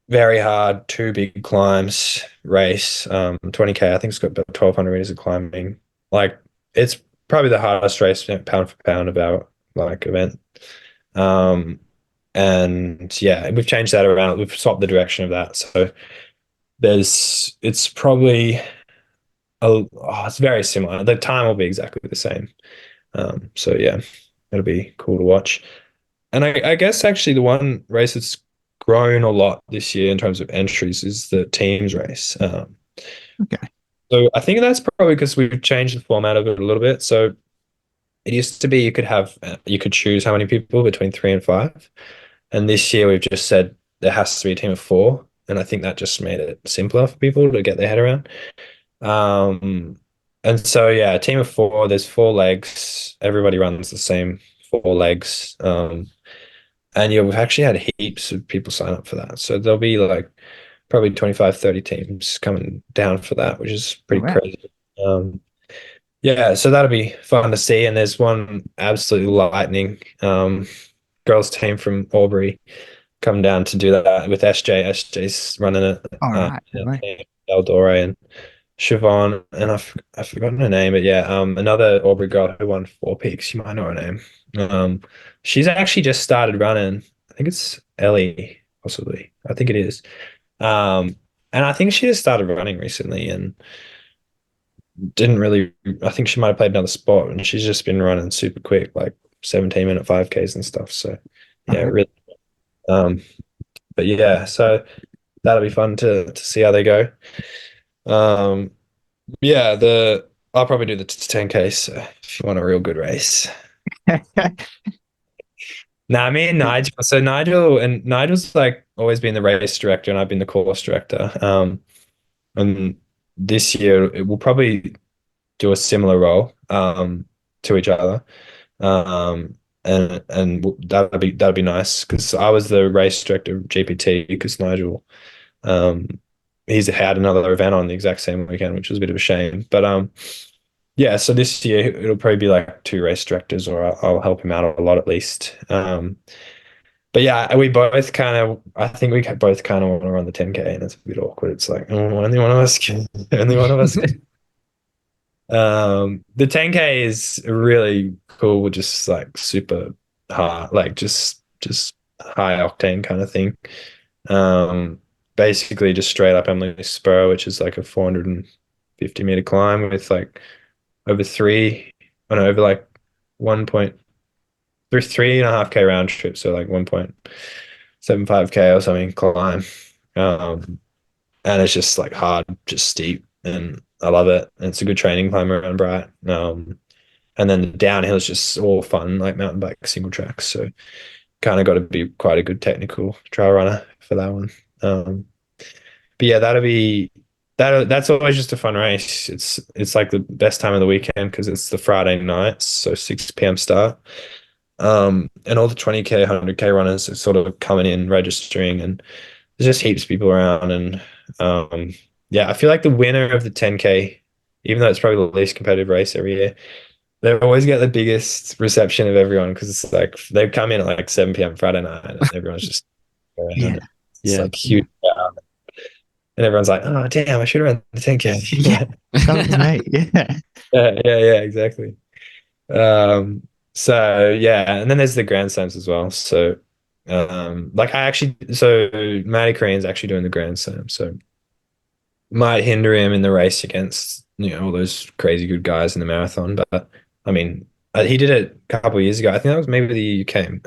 very hard, two big climbs race. 20K, I think it's got about 1,200 meters of climbing. Like it's probably the hardest race, pound for pound of our like event. Um, and yeah, we've changed that around. We've swapped the direction of that. So it's probably it's very similar. The time will be exactly the same. So yeah, it'll be cool to watch. And I guess actually the one race that's grown a lot this year in terms of entries is the teams race.
okay.
So I think that's probably because we've changed the format of it a little bit. So it used to be you could choose how many people between 3 and 5, and this year we've just said there has to be a team of 4, and I think that just made it simpler for people to get their head around. Um, and so yeah, a team of 4. There's 4 legs. Everybody runs the same 4 legs. And yeah, we've actually had heaps of people sign up for that. So there'll be like probably 25, 30 teams coming down for that, which is
Oh,
pretty
wow.
crazy. Yeah, so that'll be fun to see. And there's one absolutely lightning girls team from Albury come down to do that with SJ. SJ's running it.
All right. No way.
Eldora and Siobhan, and I've forgotten her name, but yeah, another Aubrey girl who won 4 peaks. You might know her name. She's actually just started running. I think it's Ellie, possibly. I think it is. And I think she just started running recently and didn't really. I think she might have played another sport, and she's just been running super quick, like 17-minute 5Ks and stuff. So yeah,
Uh-huh.
really. Um, but yeah, so that'll be fun to see how they go. Um, Yeah, the I'll probably do the 10K if you want a real good race. Nah, me and Nigel. So Nigel's like always been the race director, and I've been the course director. And this year it will probably do a similar role to each other. And that'll be nice because I was the race director of GPT because Nigel um he's had another event on the exact same weekend, which was a bit of a shame. But yeah, so this year it'll probably be like 2 race directors, or I'll help him out a lot at least. But yeah, we both kind of, I think we both kind of want to run the 10K, and it's a bit awkward. It's like, oh, only one of us can, only one of us can. The 10K is really cool, just like super hard, like just high octane kind of thing. Um, Basically just straight up Emily Spur, which is like a 450-meter climb with like over over like 3.5K round trip, so like 1.75K or something climb. And it's just like hard, just steep, and I love it. And it's a good training climb around Bright. And then the downhill is just all fun, like mountain bike single tracks. So kind of got to be quite a good technical trail runner for that one. But yeah, that's always just a fun race. It's like the best time of the weekend because it's the Friday night, so 6 p.m. start. And all the 20K, 100K runners are sort of coming in, registering, and there's just heaps of people around. And yeah, I feel like the winner of the 10K, even though it's probably the least competitive race every year, they always get the biggest reception of everyone because it's like they come in at like 7 p.m. Friday night and everyone's just around.
Yeah.
It's
Yeah.
like huge. And everyone's like, oh, damn, I should have run the 10K.
Yeah. That was me. Yeah.
Yeah, exactly. So yeah, and then there's the Grand Slams as well. So like Matty Korean's actually doing the Grand Slam, so might hinder him in the race against all those crazy good guys in the marathon. But I mean, he did it a couple of years ago. I think that was maybe the year you came.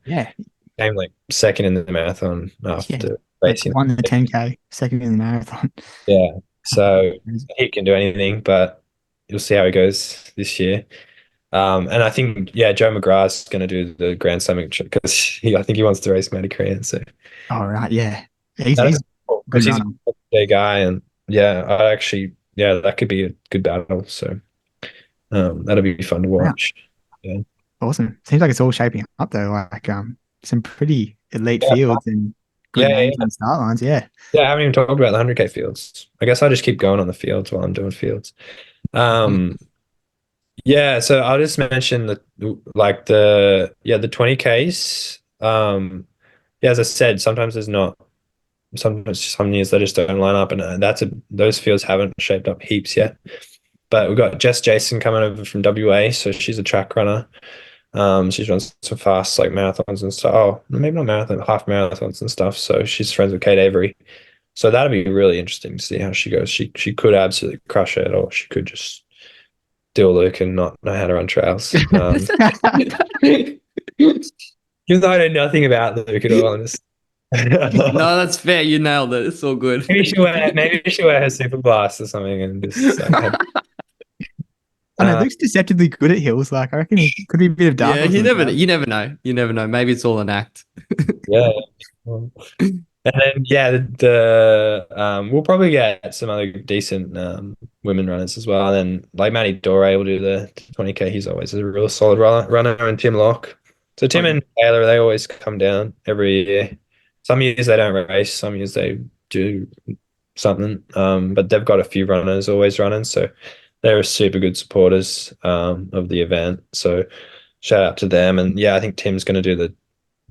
Yeah.
Came like second in the marathon
Yeah.
after
Like
racing.
won the 10K, second in the marathon.
Yeah, so he can do anything, but you'll see how he goes this year. And I think, yeah, Joe McGrath's going to do the Grand Slam because I think he wants to race Matty Korean. So
All right. Yeah. He's
that'd
a
be cool
good
because he's a
runner.
big guy, and yeah, that could be a good battle. So that'll be fun to
Wow.
watch. Yeah,
Awesome. Seems like it's all shaping up though. Like some pretty elite
yeah,
fields and good
yeah,
names
yeah.
on the start lines. Yeah.
Yeah, I haven't even talked about the 100K fields. I guess I'll just keep going on the fields while I'm doing fields. Um, yeah, so I'll just mention the 20Ks. Yeah, as I said, sometimes there's not. Sometimes some years they just don't line up, and those fields haven't shaped up heaps yet. But we've got Jess Jason coming over from WA, so she's a track runner. She's run some fast like marathons and stuff. Oh, maybe not marathon, half marathons and stuff. So she's friends with Kate Avery. So that'll be really interesting to see how she goes. She could absolutely crush it, or she could just do a Luke and not know how to run trails. Even though I know nothing about Luke at all,
No, that's fair. You nailed it. It's all good.
maybe she wear her super blast or something and just like
I know Luke's deceptively good at hills. Like I reckon he could be a bit of dark
Yeah,
horse on the trail.
you never know. You never know. Maybe it's all an act.
yeah. And then yeah, we'll probably get some other decent women runners as well. And then like Matty Dore will do the 20K. He's always a real solid runner, and Tim Locke. So Tim and Taylor, they always come down every year. Some years they don't race, some years they do something. But they've got a few runners always running, so they're super good supporters of the event. So shout out to them. And yeah, I think Tim's going to do the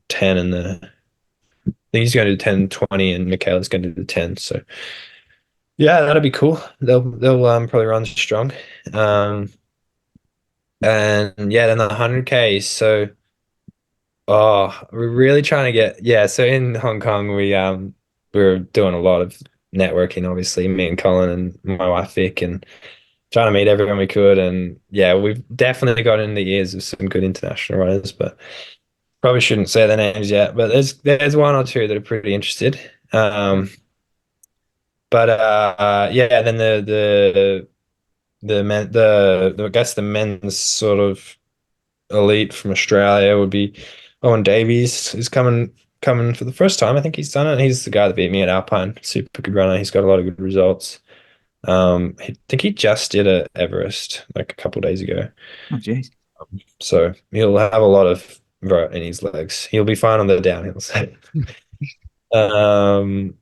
10 and I think he's going to do 10, 20, and Michaela's going to do the 10. So yeah, that'll be cool. They'll probably run strong. And yeah, then the 100K. So we're really trying to so in Hong Kong we were doing a lot of networking, obviously, me and Colin and my wife Vic, and trying to meet everyone we could. And yeah, we've definitely got in the ears of some good international runners, but probably shouldn't say their names yet. But there's one or two that are pretty interested. But yeah, then I guess the men's sort of elite from Australia would be Owen Davies is coming for the first time. I think he's done it. He's the guy that beat me at Alpine. Super good runner. He's got a lot of good results. I think he just did a Everest like a couple of days ago.
Oh jeez.
So he'll have a lot of vert in his legs. He'll be fine on the downhills. And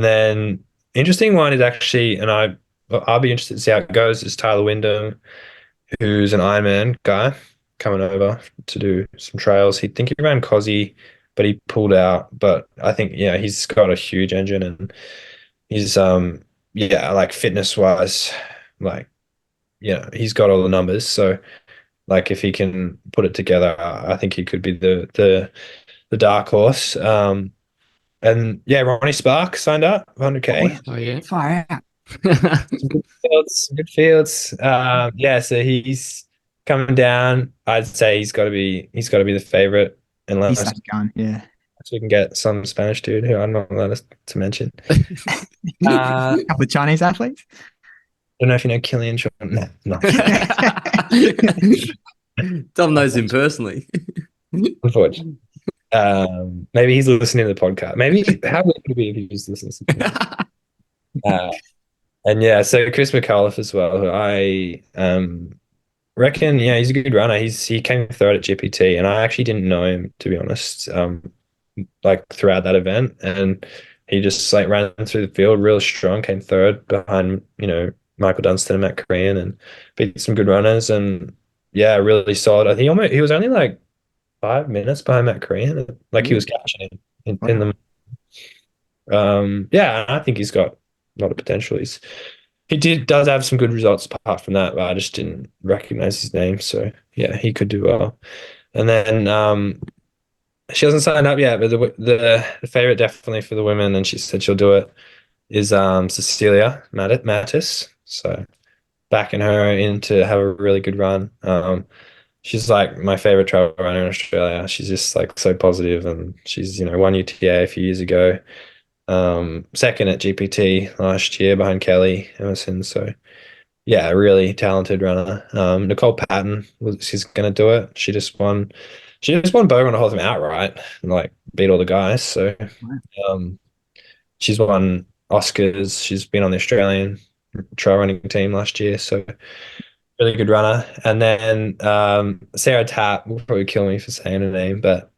then interesting one is actually, and I'll be interested to see how it goes, is Tyler Wyndham, who's an Ironman guy coming over to do some trails. He think he ran Cozzy, but he pulled out. But I think, yeah, he's got a huge engine, and he's like fitness wise, like, he's got all the numbers. So like if he can put it together, I think he could be the dark horse. And yeah, Ronnie Spark signed up 100K.
Oh yeah.
Fire out.
Some good fields, some good fields. Yeah, so he's coming down. I'd say he's got to be the favorite,
He's
unless
such a gun. Yeah.
we can get some Spanish dude who I'm not allowed to mention. I
Couple of Chinese athletes.
don't know if you know Killian Sean. No, no.
Tom knows him personally.
Unfortunately. Maybe he's listening to the podcast. Maybe how would it be if he was listening to the podcast? And yeah, so Chris McAuliffe as well, who I reckon, yeah, he's a good runner. He came third at GPT, and I actually didn't know him, to be honest. Like throughout that event, and he just like ran through the field real strong, came third behind, Michael Dunstan and Matt Korean, and beat some good runners, and yeah, really solid. I think he was only like 5 minutes behind Matt Korean, like he was catching him in
Wow.
the. Yeah, I think he's got a lot of potential. He does have some good results apart from that, but I just didn't recognize his name. So yeah, he could do well. And then she hasn't signed up yet, but the favorite definitely for the women, and she said she'll do it, is Cecilia Mattis. So backing her in to have a really good run. She's like my favorite travel runner in Australia. She's just like so positive, and she's won UTA a few years ago. Second at GPT last year behind Kelly Emerson. So yeah, a really talented runner. Nicole Patton she's gonna do it. She just won Bogan to hold him outright and like beat all the guys. So
Wow.
um, she's won Oscars. She's been on the Australian trail running team last year. So really good runner. And then Sarah Tapp will probably kill me for saying her name, but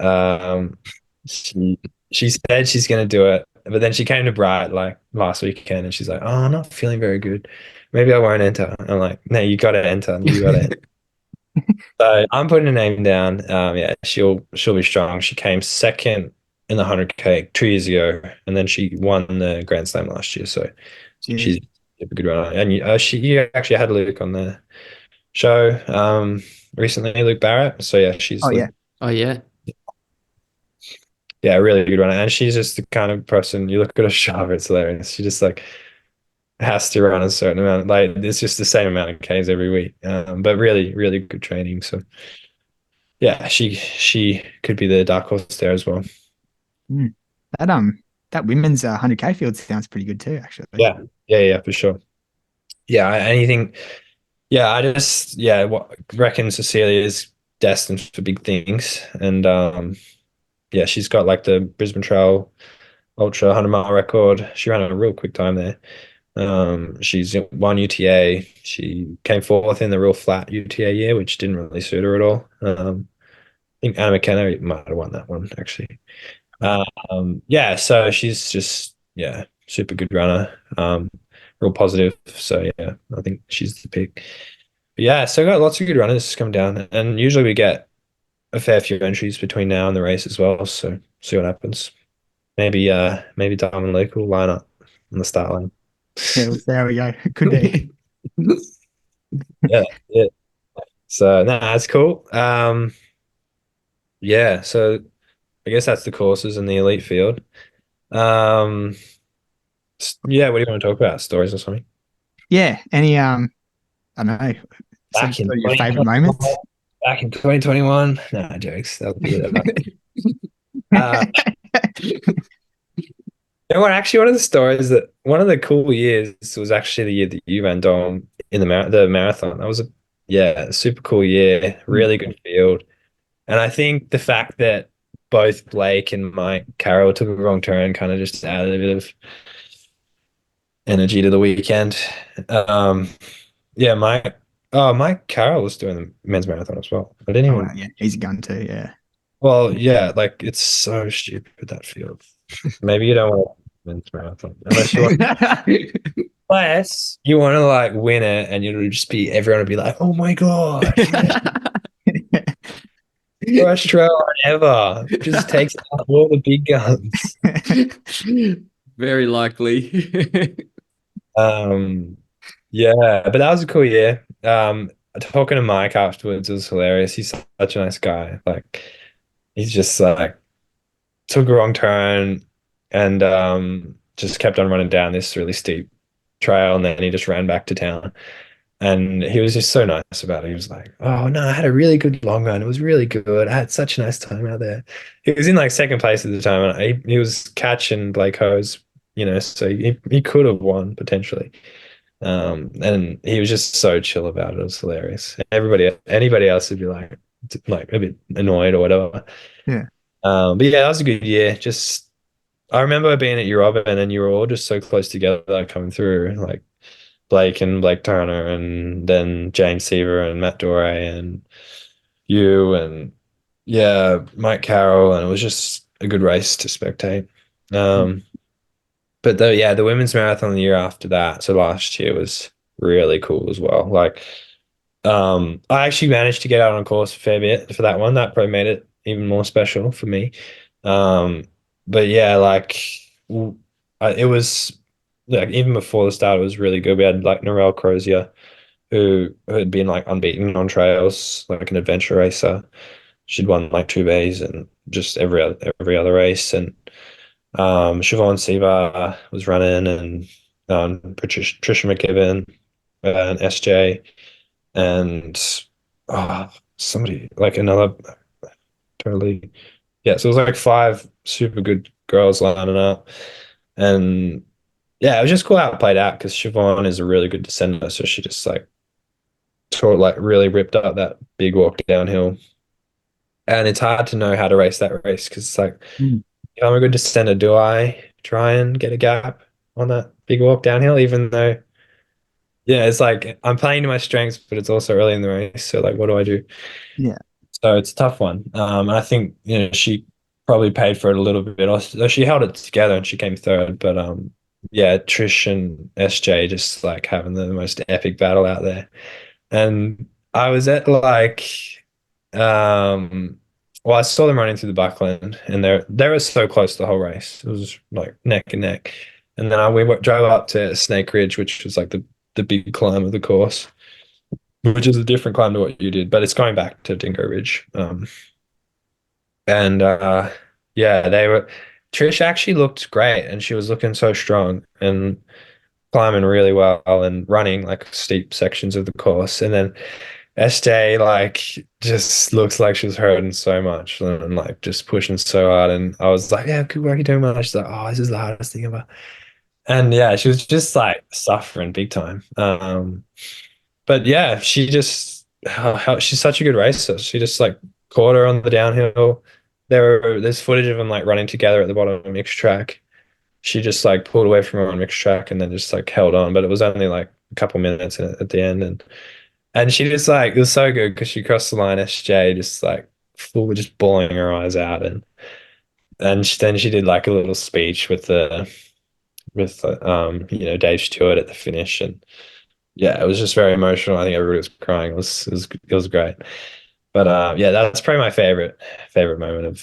she she said she's gonna do it. But then she came to Bright like last weekend, and she's like, "Oh, I'm not feeling very good. Maybe I won't enter." I'm like, "No, you got to enter. You got to enter." So I'm putting her name down. Yeah, she'll be strong. She came second in the 100K 2 years ago, and then she won the Grand Slam last year. So
Jeez.
she's a good runner. And you actually had Luke on the show recently, Luke Barrett. So yeah,
Oh yeah.
Oh yeah.
yeah, a really good runner. And she's just the kind of person you look at her shove, it's hilarious. She just like has to run a certain amount. Like it's just the same amount of Ks every week. But really, really good training. So yeah, she could be the dark horse there as well.
Mm. That women's 100K field sounds pretty good too, actually.
Yeah, yeah, for sure. Yeah, anything. Yeah, what reckon Cecilia is destined for big things, and yeah, she's got like the Brisbane Trail Ultra 100-mile record. She ran a real quick time there. She's won UTA. She came fourth in the real flat UTA year, which didn't really suit her at all. I think Anna McKenna might have won that one actually. Yeah, so she's just super good runner. Real positive. So yeah, I think she's the pick. But yeah, so got lots of good runners coming down, and usually we get a fair few entries between now and the race as well. So see what happens. Maybe Dom and Luke will line up on the start line.
Yeah, well, there we go. Could be.
Yeah, yeah. So no, that's cool. Yeah, so I guess that's the courses in the elite field. Um, yeah, what do you want to talk about? Stories or something?
Yeah. Any I don't know. Some
Back in
sort of your favorite moments.
back in 2021. No, jokes. That was a bit uh, you know what? Actually, one of the stories that one of the cool years was actually the year that you ran Dom in the marathon. That was a super cool year, really good field. And I think the fact that both Blake and Mike Carroll took a wrong turn kind of just added a bit of energy to the weekend. Yeah, Mike Carroll was doing the men's marathon as well. I didn't
Oh
even.
wow, yeah, he's a gun too. Yeah.
Well, yeah, like it's so stupid that field. Maybe you don't want to men's marathon unless you want to like win it, and it'll just be everyone will be like, "Oh my god, worst trail run ever!" Just takes out all the big guns.
Very likely.
Um, yeah, but that was a cool year. Talking to Mike afterwards was hilarious. He's such a nice guy. Like he's just like took a wrong turn and just kept on running down this really steep trail, and then he just ran back to town. And he was just so nice about it. He was like, "Oh no, I had a really good long run. It was really good. I had such a nice time out there." He was in like second place at the time, and he was catching Blake Hose, so he could have won potentially. And he was just so chill about it. It was hilarious. Anybody else would be like a bit annoyed or whatever.
Yeah.
But yeah, that was a good year. Just I remember being at Europe, and then you were all just so close together, like, coming through, like Blake and Blake Turner, and then Jane Seaver and Matt Dore and you and yeah, Mike Carroll, and it was just a good race to spectate. Um, but the women's marathon the year after that, so last year, was really cool as well. Like, I actually managed to get out on course a fair bit for that one. That probably made it even more special for me. Um, but yeah, like it was like even before the start, it was really good. We had like Narelle Crozier, who had been like unbeaten on trails, like an adventure racer. She'd won like 2 Bs and just every other race. And Siobhan Seaver was running, and Patricia McKibben and SJ, and somebody like another totally, yeah. So it was like five super good girls lining up, and yeah, it was just cool how it played out because Siobhan is a really good descender, so she just like really ripped up that big walk downhill. And it's hard to know how to race that race because it's like,
Mm.
if I'm a good descender, do I try and get a gap on that big walk downhill? Even though, yeah, it's like I'm playing to my strengths, but it's also early in the race. So like, what do I do?
Yeah.
So it's a tough one. And I think, she probably paid for it a little bit. Also, she held it together and she came third. But yeah, Trish and SJ just like having the most epic battle out there. And I was at like, well, I saw them running through the Buckland, and they were so close the whole race. It was like neck and neck. And then we drove up to Snake Ridge, which was like the big climb of the course, which is a different climb to what you did, but it's going back to Dingo Ridge. And yeah, Trish actually looked great, and she was looking so strong and climbing really well and running like steep sections of the course. And then SJ like just looks like she's hurting so much and like just pushing so hard. And I was like, "Yeah, good work, you doing well." She's like, "Oh, this is the hardest thing ever." And yeah, she was just like suffering big time. But yeah, she just she's such a good racer. She just like caught her on the downhill. There's footage of them like running together at the bottom of a mixed track. She just like pulled away from her on mixed track and then just like held on, but it was only like a couple minutes at the end. And she just like, it was so good because she crossed the line, SJ just like full, just bawling her eyes out. Then she did like a little speech with Dave Stewart at the finish. And yeah, it was just very emotional. I think everybody was crying. It was great. But yeah, that's probably my favorite moment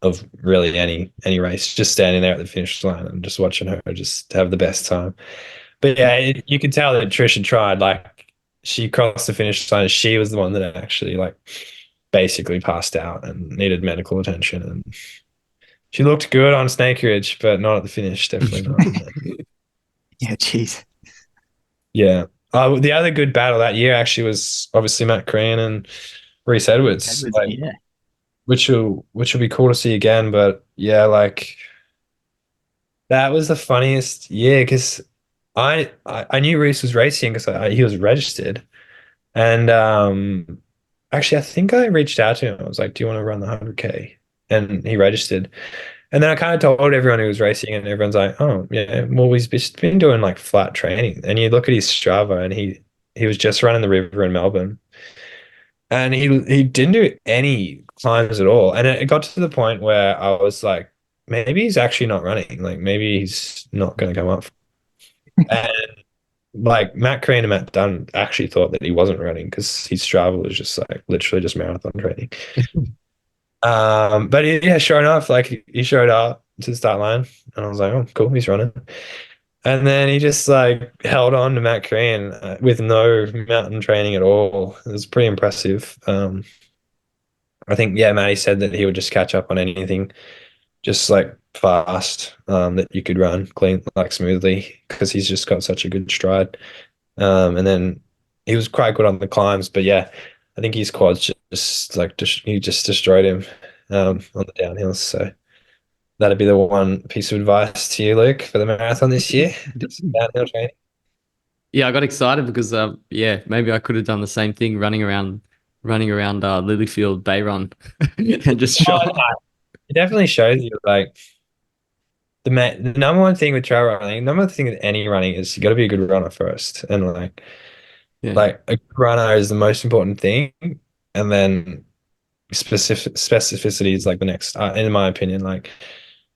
of really any race, just standing there at the finish line and just watching her just have the best time. But yeah, you could tell that Trisha tried. Like, she crossed the finish line. She was the one that actually like basically passed out and needed medical attention. And she looked good on Snake Ridge, but not at the finish. Definitely not.
Yeah. Jeez.
Yeah. The other good battle that year actually was obviously Matt Crean and Reese Edwards,
Edwards,
like,
yeah.
which will be cool to see again. But yeah, like that was the funniest year because I knew Reese was racing because he was registered. And actually, I think I reached out to him. I was like, "Do you want to run the 100K?" And he registered. And then I kind of told everyone who was racing, and everyone's like, "Oh, yeah, well, he's just been doing like flat training." And you look at his Strava, and he was just running the river in Melbourne, and he didn't do any climbs at all. And it got to the point where I was like, maybe he's actually not running. Like, maybe he's not going to come up. And like Matt Crane and Matt Dunn actually thought that he wasn't running because his Strava was just like literally just marathon training. But yeah, sure enough, like he showed up to the start line, and I was like, "Oh, cool, he's running." And then he just like held on to Matt Crane with no mountain training at all. It was pretty impressive. I think, yeah, Matty said that he would just catch up on anything, just like fast, that you could run clean, like smoothly, because he's just got such a good stride. And then he was quite good on the climbs, but yeah, I think his quads just like he just destroyed him on the downhills. So that'd be the one piece of advice to you, Luke, for the marathon this year. Do some downhill training.
Yeah, I got excited because yeah, maybe I could have done the same thing, running around Lilyfield Bay Run and just
Oh,
shot.
no, it definitely shows you like the number one thing with trail running, number one thing with any running is you got to be a good runner first, and
Yeah.
like a good runner is the most important thing, and then specificity is like the next, in my opinion. Like,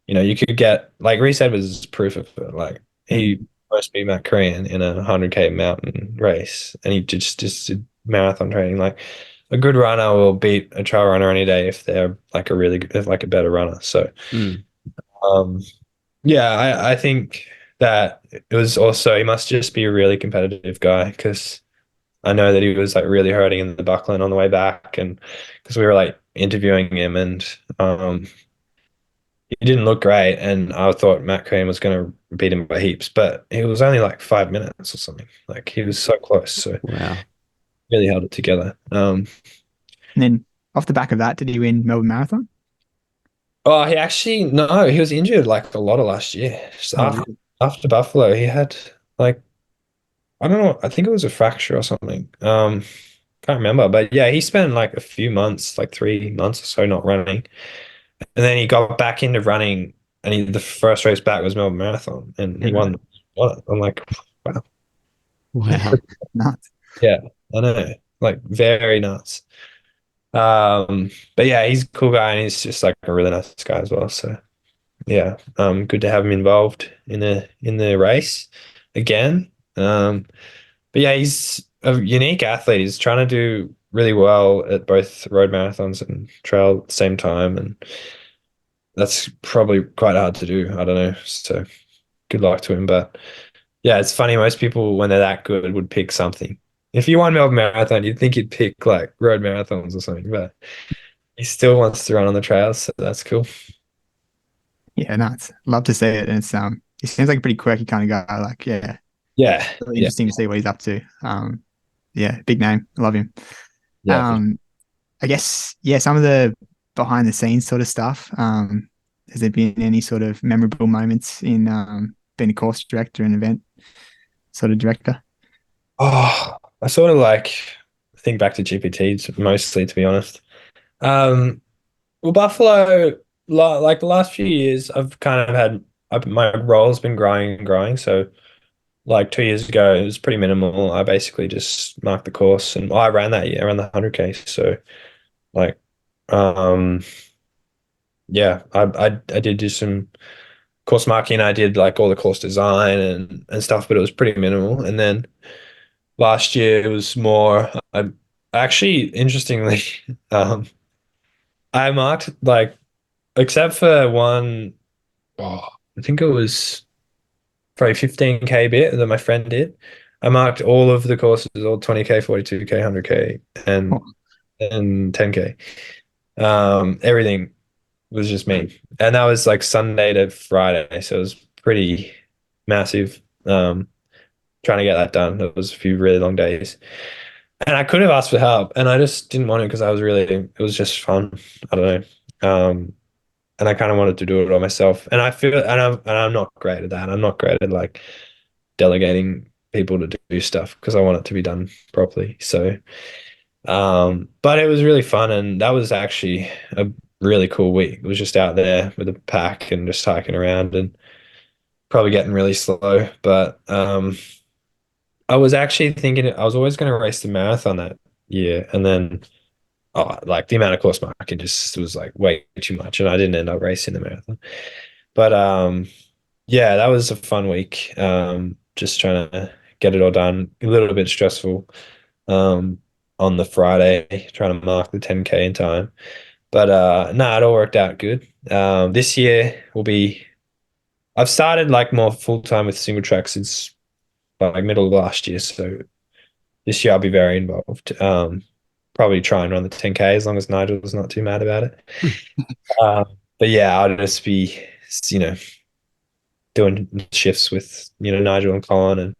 you could get like Reese Edwards is proof of it. Like he almost beat Matt Korean in a 100K mountain race, and he just did marathon training. Like a good runner will beat a trail runner any day if they're like a really good, if like a better runner. So,
Mm.
um, yeah, I think that it was also he must just be a really competitive guy, because I know that he was like really hurting in the Buckland on the way back, and because we were like interviewing him, and he didn't look great, and I thought Matt Crane was going to beat him by heaps, but it was only like 5 minutes or something. Like he was so close, so
Wow.
really held it together.
And then off the back of that, did he win Melbourne Marathon?
Oh, he actually no, he was injured like a lot of last year. Just
Oh, really?
after Buffalo, he had like I don't know, I think it was a fracture or something. Can't remember, but yeah, he spent like a few months, like 3 months or so, not running, and then he got back into running, and the first race back was Melbourne Marathon, and he
Yeah,
won it. I'm like, wow.
Wow.
nuts.
Yeah, I know, like very nuts. But yeah, he's a cool guy, and he's just like a really nice guy as well. So yeah, good to have him involved in the race again. But yeah, he's a unique athlete. He's trying to do really well at both road marathons and trail at the same time, and that's probably quite hard to do. I don't know. So good luck to him. But yeah, it's funny. Most people, when they're that good, would pick something. If you won Melbourne Marathon, you'd think you'd pick like road marathons or something, but he still wants to run on the trails, so that's cool.
Yeah, nuts. Love to see it. And he seems like a pretty quirky kind of guy. Like, yeah,
Yeah,
really
yeah,
interesting to see what he's up to. Yeah, big name. I love him.
yeah.
Um, I guess, yeah, some of the behind the scenes sort of stuff. Has there been any sort of memorable moments in being a course director and event sort of director?
Oh, I sort of like think back to GPTs mostly, to be honest. Um, well, Buffalo, like the last few years, I've kind of my role's been growing and growing. So, like 2 years ago, it was pretty minimal. I basically just marked the course, and I ran that year, I ran the 100K. So, like, um, yeah, I did do some course marking. I did like all the course design and stuff, but it was pretty minimal. And then last year it was more. I actually, interestingly, um, I marked like except for one. Oh, I think it was probably 15K bit that my friend did. I marked all of the courses, all 20K, 42K, 100K,
Oh,
and 10K. Everything was just me, and that was like Sunday to Friday, so it was pretty massive. Trying to get that done. It was a few really long days, and I could have asked for help, and I just didn't want to because it was just fun. I don't know. And I kind of wanted to do it all myself. And I feel, and I'm not great at that. I'm not great at like delegating people to do stuff because I want it to be done properly. So, but it was really fun, and that was actually a really cool week. It was just out there with a pack and just hiking around and probably getting really slow. But I was actually thinking I was always going to race the marathon that year, and then like the amount of course marking just was like way too much, and I didn't end up racing the marathon. But yeah, that was a fun week. Just trying to get it all done. A little bit stressful um, on the Friday, trying to mark the 10K in time. But no, it all worked out good. This year will be. I've started like more full time with single track since like middle of last year, so this year I'll be very involved. Probably try and run the 10K as long as Nigel's not too mad about it.
Hmm.
But yeah, I'll just be you know, doing shifts with, Nigel and Colin, and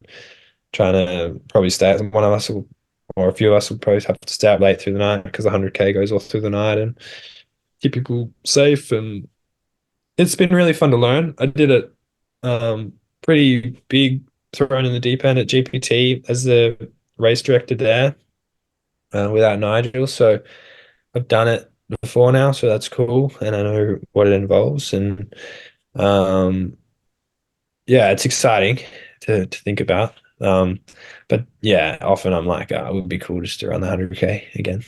trying to probably stay up. One of us will, or a few of us will probably have to stay up late through the night because the 100K goes off through the night, and keep people safe. And it's been really fun to learn. I did it pretty big, thrown in the deep end at GPT as the race director there, without Nigel. So I've done it before now, so that's cool, and I know what it involves. And um, yeah, it's exciting to think about. But yeah, often I'm like, it would be cool just to run the 100K again.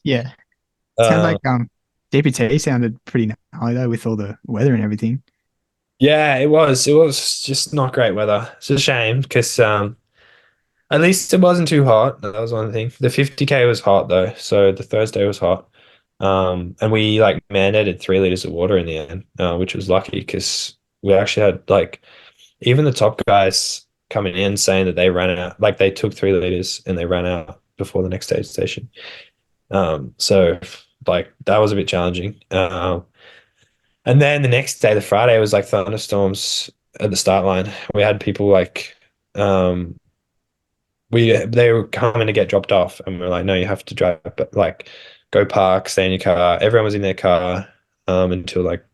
Yeah. Sounds
Uh,
like DPT sounded pretty gnarly though with all the weather and everything.
yeah, it was. It was just not great weather. It's a shame because at least it wasn't too hot. That was one thing. The 50K was hot though, so the Thursday was hot. And we like mandated 3 liters of water in the end, which was lucky because we actually had like even the top guys coming in saying that they ran out, like they took 3 liters and they ran out before the next aid station. So like that was a bit challenging. And then the next day, the Friday, was like thunderstorms at the start line. We had people like, um, they were coming to get dropped off, and we were like, no, you have to drive, but like go park, stay in your car. Everyone was in their car until like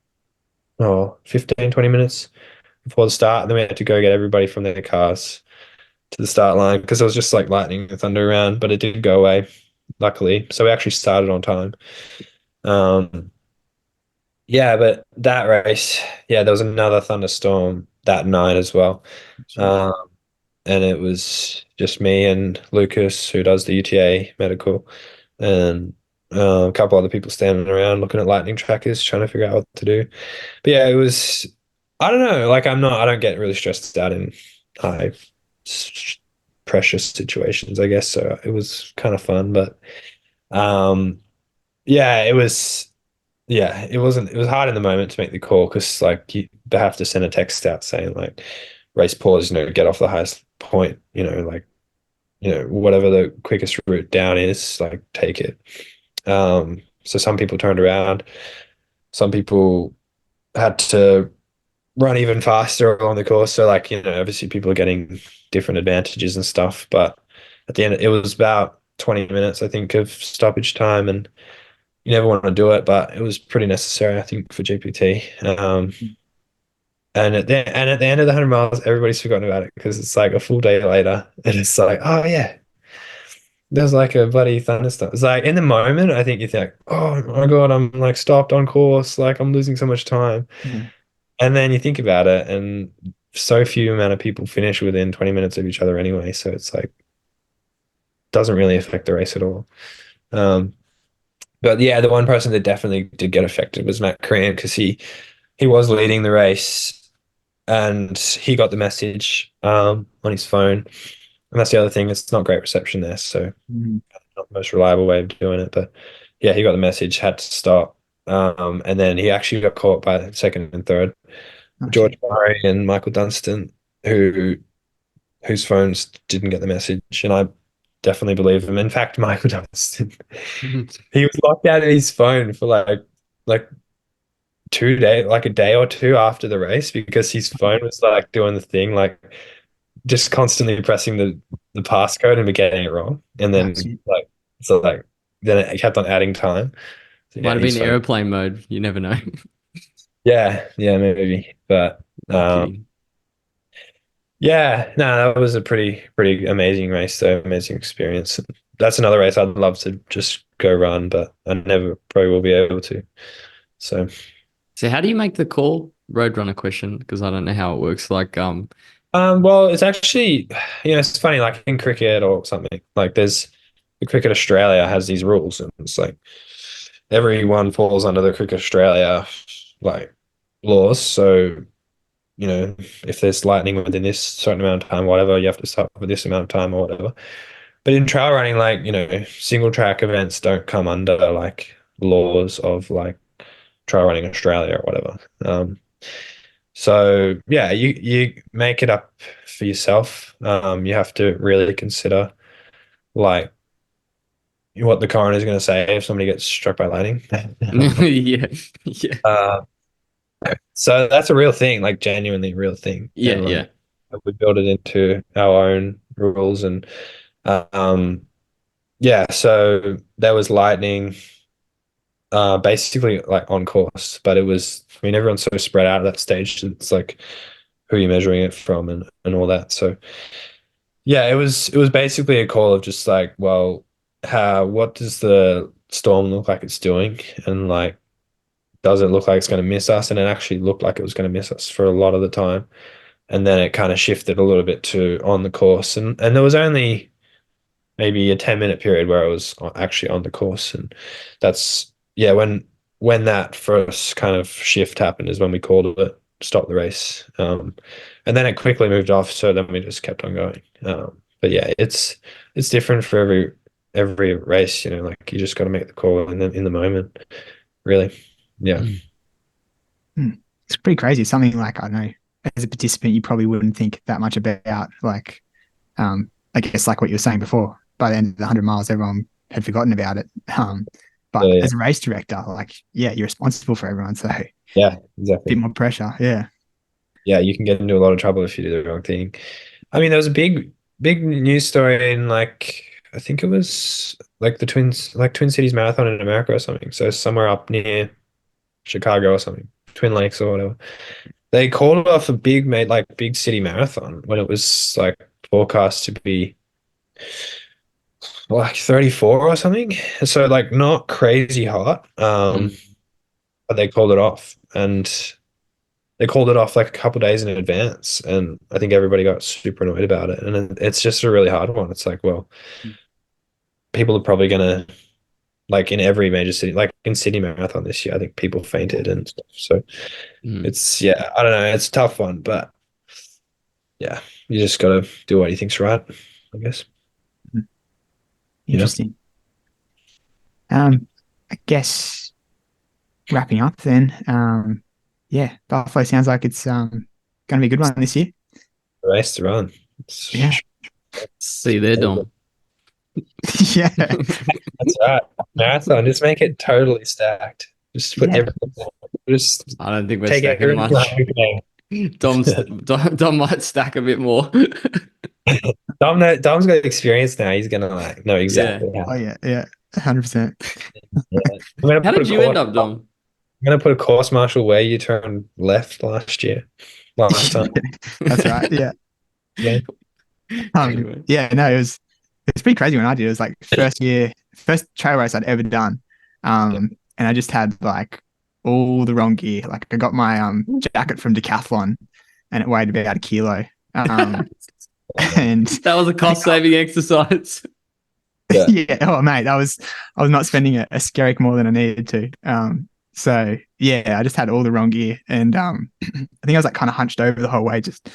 15, 20 minutes before the start. And then we had to go get everybody from their cars to the start line because it was just like lightning and thunder around, but it did go away, luckily. So we actually started on time. Um, yeah, but that race, yeah, there was another thunderstorm that night as well. Um, and it was just me and Lucas, who does the UTA medical, and a couple other people standing around looking at lightning trackers, trying to figure out what to do. But yeah, it was, I don't know, like I don't get really stressed out in high pressure situations, I guess. So it was kind of fun, but um, yeah, it wasn't, it was hard in the moment to make the call because like they have to send a text out saying like race pause, get off the highest point, like, whatever the quickest route down is, like take it. So some people turned around, some people had to run even faster along the course. So like, obviously people are getting different advantages and stuff, but at the end it was about 20 minutes, I think, of stoppage time, and you never want to do it, but it was pretty necessary, I think, for GPT. And at the end of the 100 miles, everybody's forgotten about it because it's like a full day later, and it's like, oh yeah, there's like a bloody thunderstorm. It's like in the moment, I think you think, oh my God, I'm like stopped on course, like I'm losing so much time.
Yeah.
And then you think about it, and so few amount of people finish within 20 minutes of each other anyway. So it's like, doesn't really affect the race at all. Um, but yeah, the one person that definitely did get affected was Matt Korean because he was leading the race, and he got the message on his phone. And that's the other thing, it's not great reception there, so
Mm.
not the most reliable way of doing it. But yeah, he got the message, had to stop. And then he actually got caught by second and third,
Oh,
George
shit.
Murray and Michael Dunstan, whose phones didn't get the message. And I definitely believe him. In fact, Michael Dunstan, he was locked out of his phone for like 2 days, like a day or two after the race, because his phone was like doing the thing, like just constantly pressing the passcode and be getting it wrong. And
Oh,
then
shit.
like, so like, then it kept on adding time. So
Might
yeah,
have
his
been
phone.
airplane mode. You never know.
Yeah, maybe. But
I'm kidding.
yeah, no, that was a pretty amazing race, though, amazing experience. That's another race I'd love to just go run, but I never probably will be able to. So,
So how do you make the call? Roadrunner question, because I don't know how it works. Like,
well, it's actually, it's funny, like in cricket or something, like there's the Cricket Australia has these rules, and it's like everyone falls under the Cricket Australia like laws. So, if there's lightning within this certain amount of time, whatever, you have to start with this amount of time or whatever. But in trail running, like, single track events don't come under like laws of like trail running Australia or whatever. So yeah, you make it up for yourself. You have to really consider like what the coroner is going to say if somebody gets struck by lightning.
yeah, yeah.
Uh, So that's a real thing, like genuinely real thing.
Yeah,
And
yeah.
like we build it into our own rules and um yeah, so there was lightning basically like on course, but it was I mean everyone's so spread out at that stage. It's like who you're measuring it from and all that. So yeah, it was basically a call of just like, well, how what does the storm look like it's doing? And like does it look like it's going to miss us? And it actually looked like it was going to miss us for a lot of the time. And then it kind of shifted a little bit to on the course. And there was only maybe a 10-minute period where I was actually on the course. And that's, yeah, when that first kind of shift happened is when we called it, stop the race. And then it quickly moved off. So then we just kept on going. But yeah, it's different for every race, you know, like you just got to make the call in the moment, really. Yeah.
Mm.
Hmm. It's pretty crazy. Something like, I don't know, as a participant, you probably wouldn't think that much about. Like, I guess like what you were saying before, by the end of the 100 miles, everyone had forgotten about it. But
Yeah, yeah.
as a race director, like, yeah, you're responsible for everyone. So a
Yeah,
bit
exactly.
more pressure. Yeah.
Yeah, you can get into a lot of trouble if you do the wrong thing. I mean, there was a big news story in like I think it was like Twin Cities Marathon in America or something. So somewhere up near Chicago or something, Twin Lakes or whatever. They called off a big city marathon when it was like forecast to be like 34 or something. So like not crazy hot.
Mm.
But they called it off and they called it off like a couple days in advance, and I think everybody got super annoyed about it. And it's just a really hard one. It's like, well, people are probably gonna like in every major city, like in Sydney Marathon this year, I think people fainted and stuff. So
Mm.
it's yeah, I don't know, it's a tough one, but yeah, you just gotta do what you think's right, I guess. Yeah,
Interesting. I guess wrapping up then. Yeah, Buffalo sounds like it's going to be a good one this year.
race to run.
Yeah.
See you there, Dom.
Yeah.
That's right. Marathon, just make it totally stacked. Just put
Yeah.
everything. Just
I don't think we're
take
stacking
everything.
much. Dom might stack a bit more.
Dom's got experience now. He's gonna like know
Yeah.
exactly
Oh
how.
yeah. Yeah. 100%.
Yeah. I'm gonna
How
put a
did you end
course.
up, Dom?
I'm gonna put a course marshal where you turned left last time.
That's right. Yeah.
Yeah,
Anyway.
Yeah, no, it's pretty crazy when I did. It was like first trail race I'd ever done. And I just had like all the wrong gear. Like I got my jacket from Decathlon and it weighed about a kilo. And
That was a
I think
cost saving exercise.
yeah,
yeah, oh mate, I was not spending a skerrick more than I needed to. So yeah, I just had all the wrong gear and I think I was like kind of hunched over the whole way, just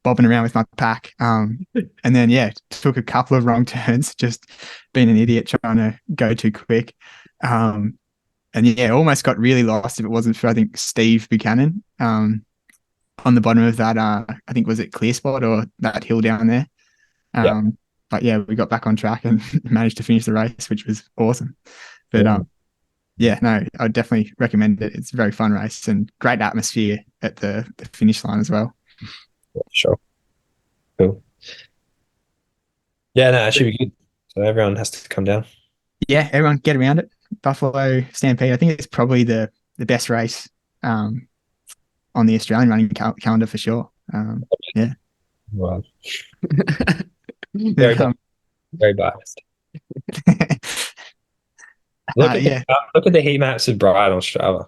bobbing around with my pack. And then yeah, took a couple of wrong turns, just being an idiot trying to go too quick. And yeah, almost got really lost if it wasn't for I think Steve Buchanan on the bottom of that. I think was it Clear Spot or that hill down there.
yeah.
But yeah, we got back on track and managed to finish the race, which was awesome. But
Yeah,
yeah, no, I would definitely recommend it. It's a very fun race and great atmosphere at the finish line as well.
sure. Cool. Yeah, no, it should be good. So everyone has to come down.
Yeah, everyone get around it. Buffalo Stampede. I think it's probably the best race on the Australian running calendar for sure. Yeah.
Wow. Very,
um,
very biased. Look at
yeah,
look at the heat maps of Brighton on Strava.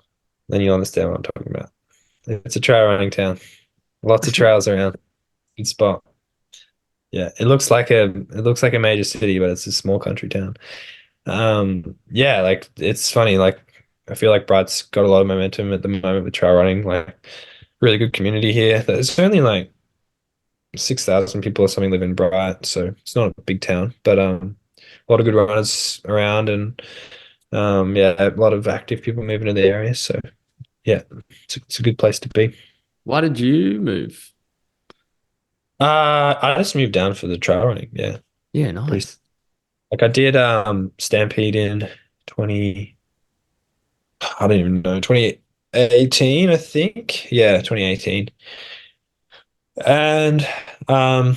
Then you'll understand what I'm talking about. It's a trail running town. Lots of trails around. Good spot. Yeah, it looks like a major city, but it's a small country town. Yeah, like it's funny. Like I feel like Bright's got a lot of momentum at the moment with trail running. Like really good community here. There's only like 6,000 people or something live in Bright, so it's not a big town, but a lot of good runners around, and yeah, a lot of active people moving to the area. So yeah, it's a good place to be.
Why did you move?
I just moved down for the trail running. Yeah,
Yeah,
pretty
nice.
like I did Stampede in 20. I don't even know 28. 2018, I think. Yeah, 2018. And um,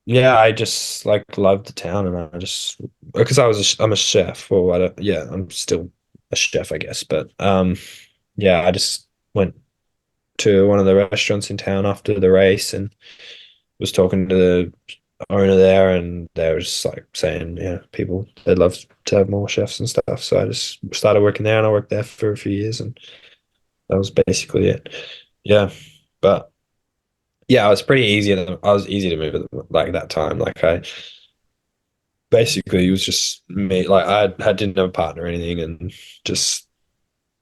yeah, I just like loved the town, and I just because I'm a chef, or I don't, yeah, I'm still a chef, I guess. But yeah, I just went to one of the restaurants in town after the race and was talking to the owner there, and they were just like saying, yeah, people they'd love to have more chefs and stuff. So I just started working there, and I worked there for a few years, and that was basically it. Yeah, but yeah, I was easy to move at like that time. Like I basically it was just me. Like I didn't have a partner or anything, and just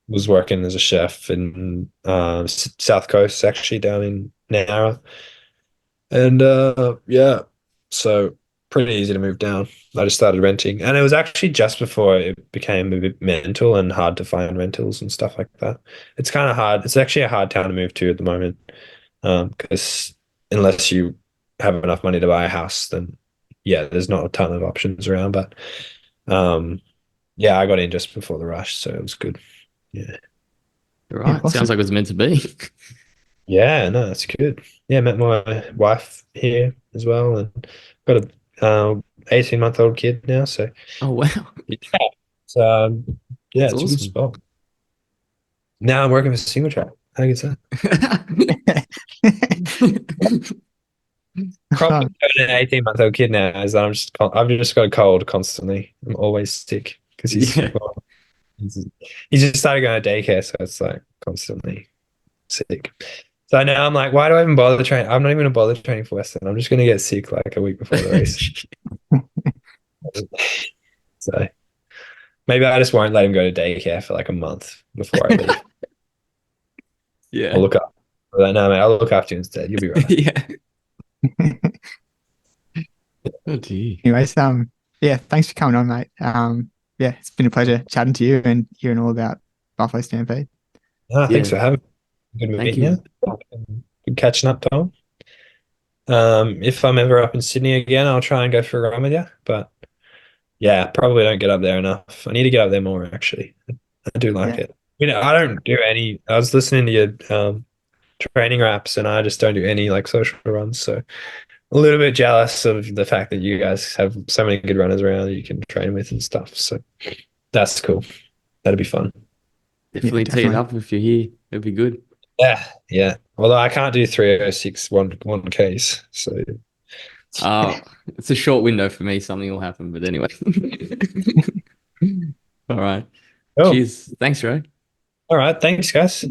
was working as a chef in South Coast, actually down in Nara. And yeah, so pretty easy to move down. I just started renting, and it was actually just before it became a bit mental and hard to find rentals and stuff like that. It's kind of hard. It's actually a hard town to move to at the moment, because unless you have enough money to buy a house, then yeah, there's not a ton of options around. But um, yeah, I got in just before the rush, so it was good. Yeah.
All
Yeah,
right. Sounds
awesome.
like it was meant to be.
Yeah, no, that's good. Yeah, met my wife here as well, and got a 18-month-old kid now. So
Oh, wow.
yeah, so yeah,
That's
it's a good
awesome.
spot. Now I'm working for single track. How good's that? Problem with having an 18-month-old kid now is that I've just got a cold constantly. I'm always sick because
Yeah.
he's he's just started going to daycare, so it's like constantly sick. So now I'm like, why do I even bother training? I'm not even gonna bother training for Western. I'm just gonna get sick like a week before the race. So maybe I just won't let him go to daycare for like a month before I leave. I'll
Yeah.
look up. No, mate, I'll look after you instead. You'll be right.
Yeah. Oh, dear.
Anyways, yeah, thanks for coming on, mate. Yeah, it's been a pleasure chatting to you and hearing all about Buffalo Stampede.
No, thanks
Yeah.
for having me. Good
Thank
meeting
you.
you. Good catching up, Tom. If I'm ever up in Sydney again, I'll try and go for a run with you. But yeah, probably don't get up there enough. I need to get up there more, actually. I do like
Yeah,
it. I don't do any. I was listening to your training raps, and I just don't do any like social runs. So a little bit jealous of the fact that you guys have so many good runners around that you can train with and stuff. So that's cool. That'd be fun.
yeah,
Definitely tee it
definitely.
up if you're here. It'd be good.
Yeah, yeah. Although I can't do 306 one case. So
Uh, it's a short window for me. Something will happen. But anyway. All right.
oh,
Cheers. Thanks, Ray.
all right. Thanks, guys.